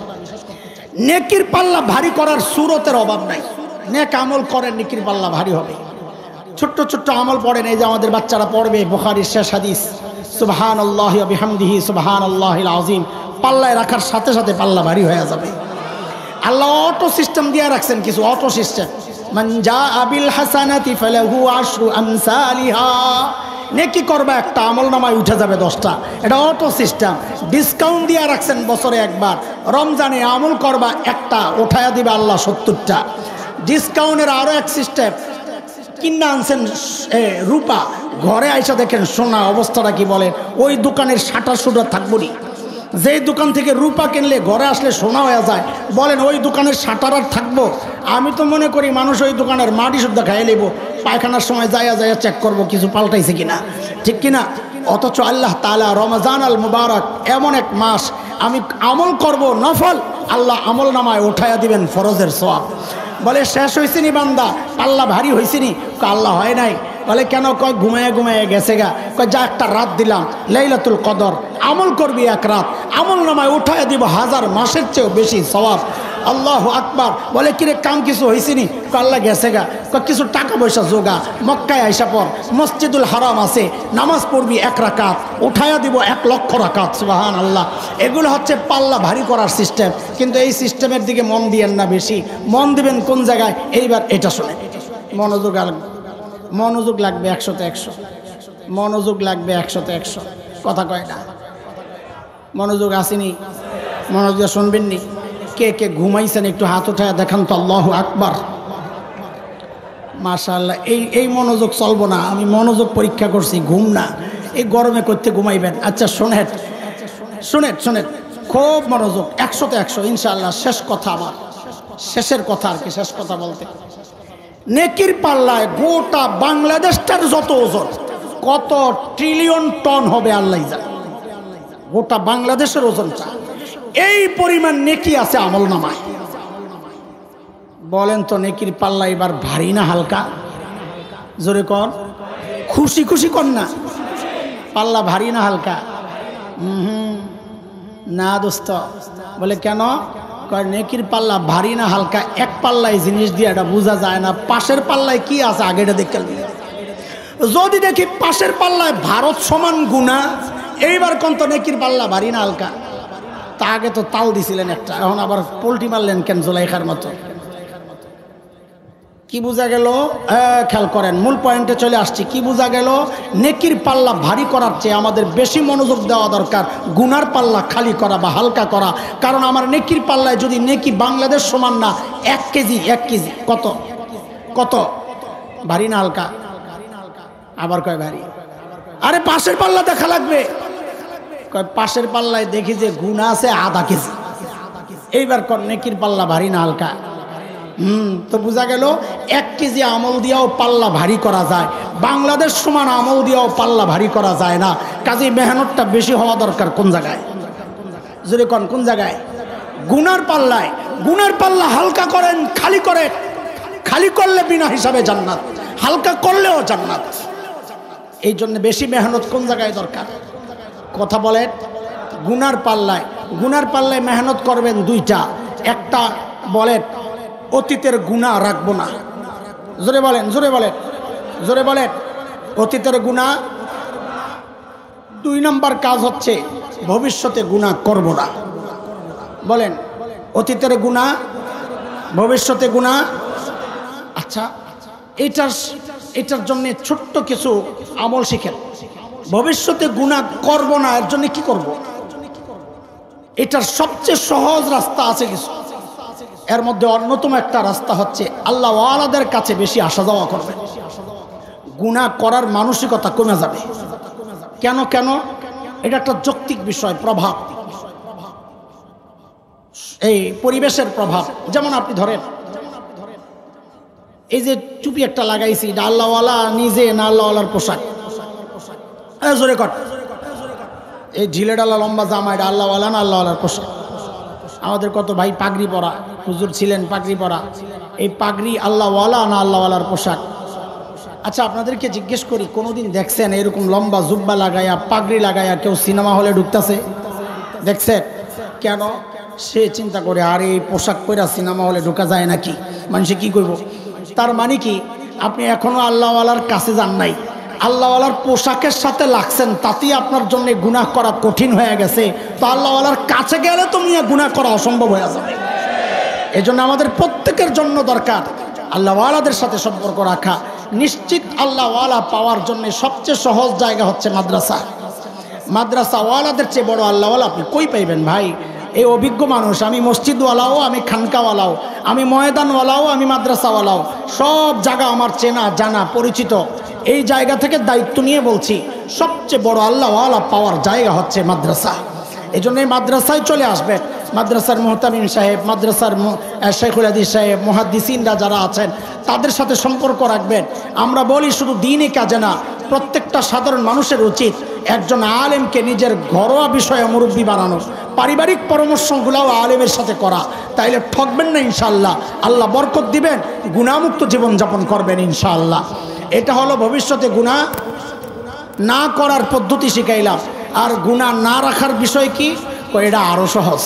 নেকির পাল্লা ভারী করার সুরতের অভাব নাই। নেক আমল করেন, নেকির পাল্লা ভারী হবে। ছোট্ট ছোট্ট আমল পড়েন, এই যে আমাদের বাচ্চারা পড়বে বুখারীর শেষ হাদিস, সুবহানাল্লাহি ওয়া বিহামদিহি সুবহানাল্লাহিল আযীম, পাল্লায় রাখার সাথে সাথে পাল্লা ভারী হয়ে যাবে। আল্লাহ অটো সিস্টেম দিয়ে রাখছেন, কিছু অটো সিস্টেম। মান জাআ বিল হাসানাতি ফালাহু আশরু আমসালিহা। নেকি করবা একটা, আমল নামায় উঠে যাবে 10টা। এটা অটো সিস্টেম, ডিসকাউন্ট দিয়ে রাখছেন বছরে একবার। রমজানে আমল করবা একটা, উঠায়া দিবে আল্লাহ 70টা। ডিসকাউন্টের আরও এক সিস্টেম, কিনা আনছেন রূপা, ঘরে আইসা দেখেন সোনা, অবস্থাটা কি বলেন? ওই দোকানের শাটার শুটার থাকবো নি? যেই দোকান থেকে রূপা কিনলে ঘরে আসলে সোনা হয়ে যায়, বলেন ওই দোকানের শাটার আর থাকবো? আমি তো মনে করি মানুষ ওই দোকানের মাটি শুদ্ধ খাইয়ে নেবো, পায়খানার সময় যাইয়া যাইয়া চেক করবো কিছু পাল্টাইছে কিনা, ঠিক কিনা? অথচ আল্লাহ তাআলা রমজান আল মুবারক এমন এক মাস, আমি আমল করব নফল, আল্লাহ আমল নামায় উঠাইয়া দিবেন ফরজের সওয়াব। বলে শেষ হয়েছে নি বান্দা, পাল্লা ভারী হয়েছে নি? আল্লাহ হয় নাই। বলে কেন? কয় ঘুমায় ঘুমায় গেছে গা। কয় যা একটা রাত দিলাম লাইলাতুল কদর, আমল করবি এক রাত, আমল নামায় উঠায় দিব 1000 মাসের চেয়েও বেশি সওয়াব। আল্লাহু আকবার। বলে কিরে কাম কিছু হয়েছে নি? আল্লাহ গেছে গা। কয় কিছু টাকা পয়সা জোগা, মক্কায় আইসা পর, মসজিদুল হারাম আছে, নামাজ পড়বি 1 রাকাত, উঠায়া দিব 1 লক্ষ রাকাত। সুবহানাল্লাহ। এগুলো হচ্ছে পাল্লা ভারী করার সিস্টেম। কিন্তু এই সিস্টেমের দিকে মন দিয়েন না বেশি, মন দিবেন কোন জায়গায়? এইবার এটা শুনে মনোযোগ লাগবে, মনোযোগ লাগবে 100তে 100, মনোযোগ লাগবে 100তে 100। কথা কয় না? মনোযোগ আসেনি? মনোযোগ শুনবেন নি? কে কে ঘুমাইছেন একটু হাত উঠায় দেখান তো। আল্লাহু আকবার, মাশাআল্লাহ। এই মনোযোগ চলবো না, আমি মনোযোগ পরীক্ষা করছি, ঘুম না। এই গরমে করতে ঘুমাইবেন? আচ্ছা শোনেন শোনেন শোনেন, খুব মনোযোগ, 100তে 100 ইনশাআল্লাহ। শেষ কথা, আমার শেষের কথা আর কি, শেষ কথা বলতে, নেকির পাল্লায় গোটা বাংলাদেশটার যত ওজন, কত ট্রিলিয়ন টন হবে আল্লাহ জানে। গোটা বাংলাদেশের ওজনটা, এই পরিমাণ নেকি আছে আমল নামায়। বলেন তো নেকির পাল্লা এবার ভারী না হালকা? জোরে কর, খুশি খুশি কর না। পাল্লা ভারী না হালকা? না দোস্ত। বলে কেন? কয় নেকির পাল্লা ভারী না হালকা এক পাল্লায় জিনিস দিয়ে এটা বোঝা যায় না, পাশের পাল্লায় কি আছে আগে এটা দেখে। যদি দেখি পাশের পাল্লায় ভারত সমান গুণা, এইবার কোন তো নেকির পাল্লা ভারী না হালকা? তা আগে তো তাল দিছিলেন একটা, এখন আবার পোল্টি মারলেন কেন জোলাইখার মতো? কি বোঝা গেল? খেয়াল করেন, মূল পয়েন্টে চলে আসছি। কি বোঝা গেল? নেকির পাল্লা ভারী করার চেয়ে আমাদের বেশি মনোযোগ দেওয়া দরকার গুনার পাল্লা খালি করা বা হালকা করা। কারণ আমার নেকির পাল্লায় যদি নেকি বাংলাদেশ সমান না, 1 কেজি কত কত ভারী না হালকা? আবার কয় ভারী। আরে পাশের পাল্লা দেখা লাগবে। কয় পাশের পাল্লায় দেখি যে গুনাহ আছে আধা কেজি। এইবার কর নেকির পাল্লা ভারী না হালকা? তো বোঝা গেল 1 কেজি আমল দিয়েও পাল্লা ভারী করা যায়, বাংলাদেশ সমান আমল দিয়েও পাল্লা ভারী করা যায় না। কাজেই মেহনতটা বেশি হওয়া দরকার কোন জায়গায়? যদি কোন জায়গায়? গুনার পাল্লায়। গুনার পাল্লা হালকা করেন, খালি করেন। খালি করলে বিনা হিসাবে জান্নাত, হালকা করলেও জান্নাত। এই জন্য বেশি মেহনত কোন জায়গায় দরকার? কথা বলেন। গুনার পাল্লায়। গুনার পাল্লায় মেহনত করবেন 2টা। একটা বলেন অতীতের গুনাহ রাখবো না। জোরে বলেন, জোরে বলেন, জোরে বলেন। অতীতের গুনাহ। 2 নম্বর কাজ হচ্ছে ভবিষ্যতে গুনাহ করব না। বলেন, অতীতের গুনাহ, ভবিষ্যতে গুনাহ। আচ্ছা, এটার জন্য ছোট্ট কিছু আমল শিখেন। ভবিষ্যতে গুনাহ করব না, এর জন্য কি করব? এটার সবচেয়ে সহজ রাস্তা আছে কিছু। এর মধ্যে অন্যতম একটা রাস্তা হচ্ছে আল্লাহ ওয়ালাদের কাছে বেশি আসা যাওয়া করবে। গুনাহ করার মানসিকতা কমে যাবে। কেন? এটা একটা যৌক্তিক বিষয়, প্রভাব, এই পরিবেশের প্রভাব। যেমন আপনি ধরেন, এই যে টুপি একটা লাগাইছি, এটা আল্লাহওয়ালা নিজে না আল্লাহওয়ালার পোশাক? জোরে কর। এই ঝিলেডালা লম্বা জামা, এটা আল্লাহওয়ালা না আল্লাহওয়ালার পোশাক? আমাদের কত ভাই পাগড়ি পরা, হুজুর ছিলেন পাগড়ি পরা। এই পাগড়ি আল্লাহওয়ালা না আল্লাহওয়ালার পোশাক? আচ্ছা, আপনাদেরকে জিজ্ঞেস করি, কোনোদিন দেখছেন এরকম লম্বা জুব্বা লাগাইয়া পাগড়ি লাগাইয়া কেউ সিনেমা হলে ঢুকতেছে? দেখছেন? কেন? সে চিন্তা করে, আরে এই পোশাক পরা সিনেমা হলে ঢোকা যায় নাকি, মানুষে কি করব? তার মানে কি, আপনি এখনো আল্লাহওয়ালার কাছে যান নাই। আল্লাহওয়ালার পোশাকের সাথে লাগছেন, তাতেই আপনার জন্য গুনাহ করা কঠিন হয়ে গেছে। তো আল্লাহওয়ালার কাছে গেলে তো মিয়া গুনাহ করা অসম্ভব হয়ে যাবে। এই জন্য আমাদের প্রত্যেকের জন্য দরকার আল্লাহওয়ালাদের সাথে সম্পর্ক রাখা। নিশ্চিত আল্লাহওয়ালা পাওয়ার জন্য সবচেয়ে সহজ জায়গা হচ্ছে মাদ্রাসা। মাদ্রাসাওয়ালাদের চেয়ে বড় আল্লাহওয়ালা আপনি কই পাইবেন ভাই? এই অভিজ্ঞ মানুষ, আমি মসজিদওয়ালাও, আমি খানকাওয়ালাও, আমি ময়দানওয়ালাও, আমি মাদ্রাসাওয়ালাও, সব জায়গা আমার চেনা জানা পরিচিত। এই জায়গা থেকে দায়িত্ব নিয়ে বলছি, সবচেয়ে বড় আল্লাহওয়ালা পাওয়ার জায়গা হচ্ছে মাদ্রাসা। এই জন্য এই মাদ্রাসায় চলে আসবে। মাদ্রাসার মুহতামিম সাহেব, মাদ্রাসার শেখুল হাদিস সাহেব, মুহাদ্দিসিনরা যারা আছেন, তাদের সাথে সম্পর্ক রাখবেন। আমরা বলি শুধু দিনই কাজে না, প্রত্যেকটা সাধারণ মানুষের উচিত একজন আলেমকে নিজের ঘরোয়া বিষয়ে মুরব্বী বানানো, পারিবারিক পরামর্শগুলোও আলেমের সাথে করা। তাইলে ঠকবেন না ইনশাআল্লাহ, আল্লাহ বরকত দিবেন, গুনাহমুক্ত জীবনযাপন করবেন ইনশাআল্লাহ। এটা হলো ভবিষ্যতে গুনাহ না করার পদ্ধতি শিখাইলাম। আর গুনাহ না রাখার বিষয় কি? এটা আরো সহজ।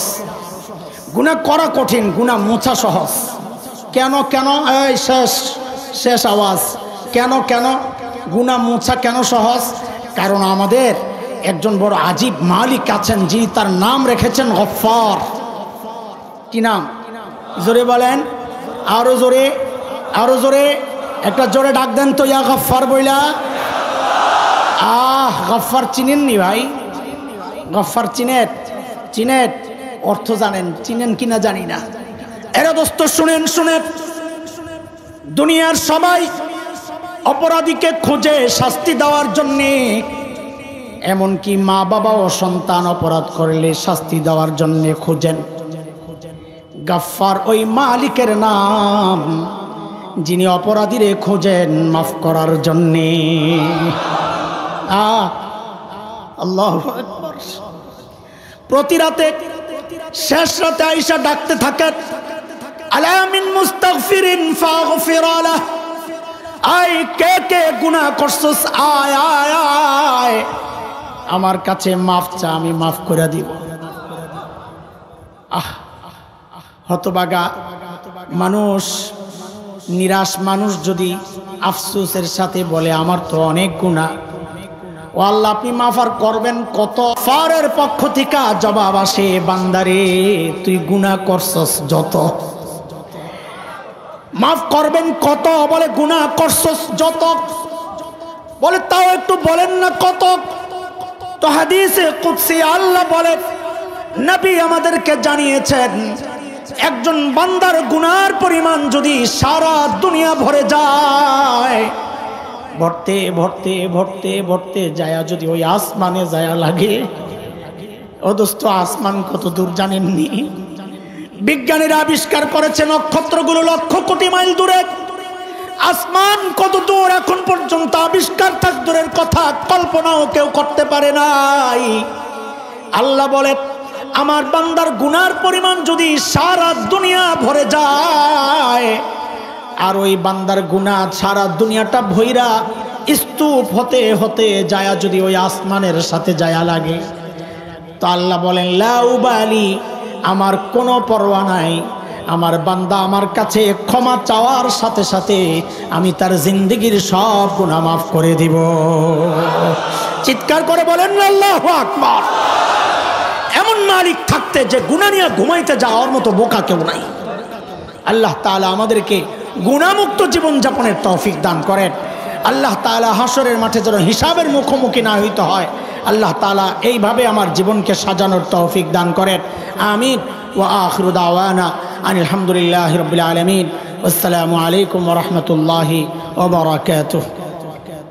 গুনাহ করা কঠিন, গুনাহ মোছা সহজ। কেন? এই শেষ আওয়াজ। কেন গুনাহ মোছা কেন সহজ? কারণ আমাদের একজন বড় আজীব মালিক আছেন, যিনি তার নাম রেখেছেন গফফার। কি নাম? জোরে বলেন, আরো জোরে, একটা জোরে ডাক দেন তো, ইয়া গফফার বইলা। গফফার চিনেননি ভাই? গফফার চিনেন? অর্থ জানেন? চিনেন কিনা জানি না। এরা দোস্ত শুনেন, দুনিয়ার সবাই অপরাধীকে খোঁজে শাস্তি দেওয়ার জন্যে, এমনকি মা বাবা ও সন্তান অপরাধ করলে শাস্তি দেওয়ার জন্যে খোঁজেন। গফফার ওই মালিকের নাম, যিনি অপরাধীরে খোঁজেন মাফ করার জন্যে। আল্লাহু আকবার। প্রতি রাতে, শেষ রাতে আয়েশা ডাকতে থাকেন, আলা মিন মুস্তাগফিরিন ফাগফির লাহ। আয় কে গুনাহ করছস, আয় আমার কাছে মাফ চা, আমি মাফ করে দিব। হতবাগা মানুষ, নিরাশ মানুষ যদি আফসোসের সাথে বলে, আমার তো অনেক গুনাহ, ও আল্লাহ আপনি মাফ আর করবেন কত? ফারের পক্ষ থেকে জবাব আসে, বান্দারে তুই গুনাহ করছস যত, মাফ করবেন কত? বলে গুনাহ করছস যত। বলে তাও একটু বলেন না কত? তো হাদিসে কুদসি আল্লাহ বলে, নবী আমাদেরকে জানিয়েছেন, একজন বান্দার গুনার পরিমাণ যদি সারা দুনিয়া ভরে যায়, ভরতে ভরতে ভরতে ভরতে যায় যদি ওই আসমানে যায় লাগে। ও দোস্ত, আসমান কত দূর জানেননি? বিজ্ঞানীরা আবিষ্কার করেছে নক্ষত্রগুলো লক্ষ কোটি মাইল দূরে। আসমান কত দূর এখন পর্যন্ত আবিষ্কার থাক দূরের কথা, কল্পনাও কেউ করতে পারে নাই। আল্লাহ বলে, আমার বান্দার গুনার পরিমাণ যদি সারা দুনিয়া ভরে যায়, আর ওই বান্দার গুনাহ সারা দুনিয়াটা ভইরা স্তূপ হতে হতে যায় যদি ওই আসমানের সাথে যায় লাগে, তো আল্লাহ বলেন লা উবালি, আমার কোনো পরোয়া নাই। আমার বান্দা আমার কাছে ক্ষমা চাওয়ার সাথে সাথে আমি তার জিন্দেগির সব গুনাহ মাফ করে দিব। চিৎকার করে বলেন আল্লাহু আকবার। এমন মালিক থাকতে যে গুনাহ নিয়ে ঘুমাইতে যাওয়ার মতো বোকা কেউ নাই। আল্লাহ তাআলা আমাদেরকে গুনাহমুক্ত জীবন যাপনের তৌফিক দান করেন। আল্লাহ তাআলা হাসরের মাঠে যেন হিসাবের মুখোমুখি না হইতে হয়, আল্লাহ তাআলা এইভাবে আমার জীবনকে সাজানোর তৌফিক দান করেন। আমিন। ওয়া আখিরু দাওয়ানা আনিল হামদুলিল্লাহি রাব্বিল আলামিন। আসসালামু আলাইকুম ওয়া রাহমাতুল্লাহি ওয়া বারাকাতুহু।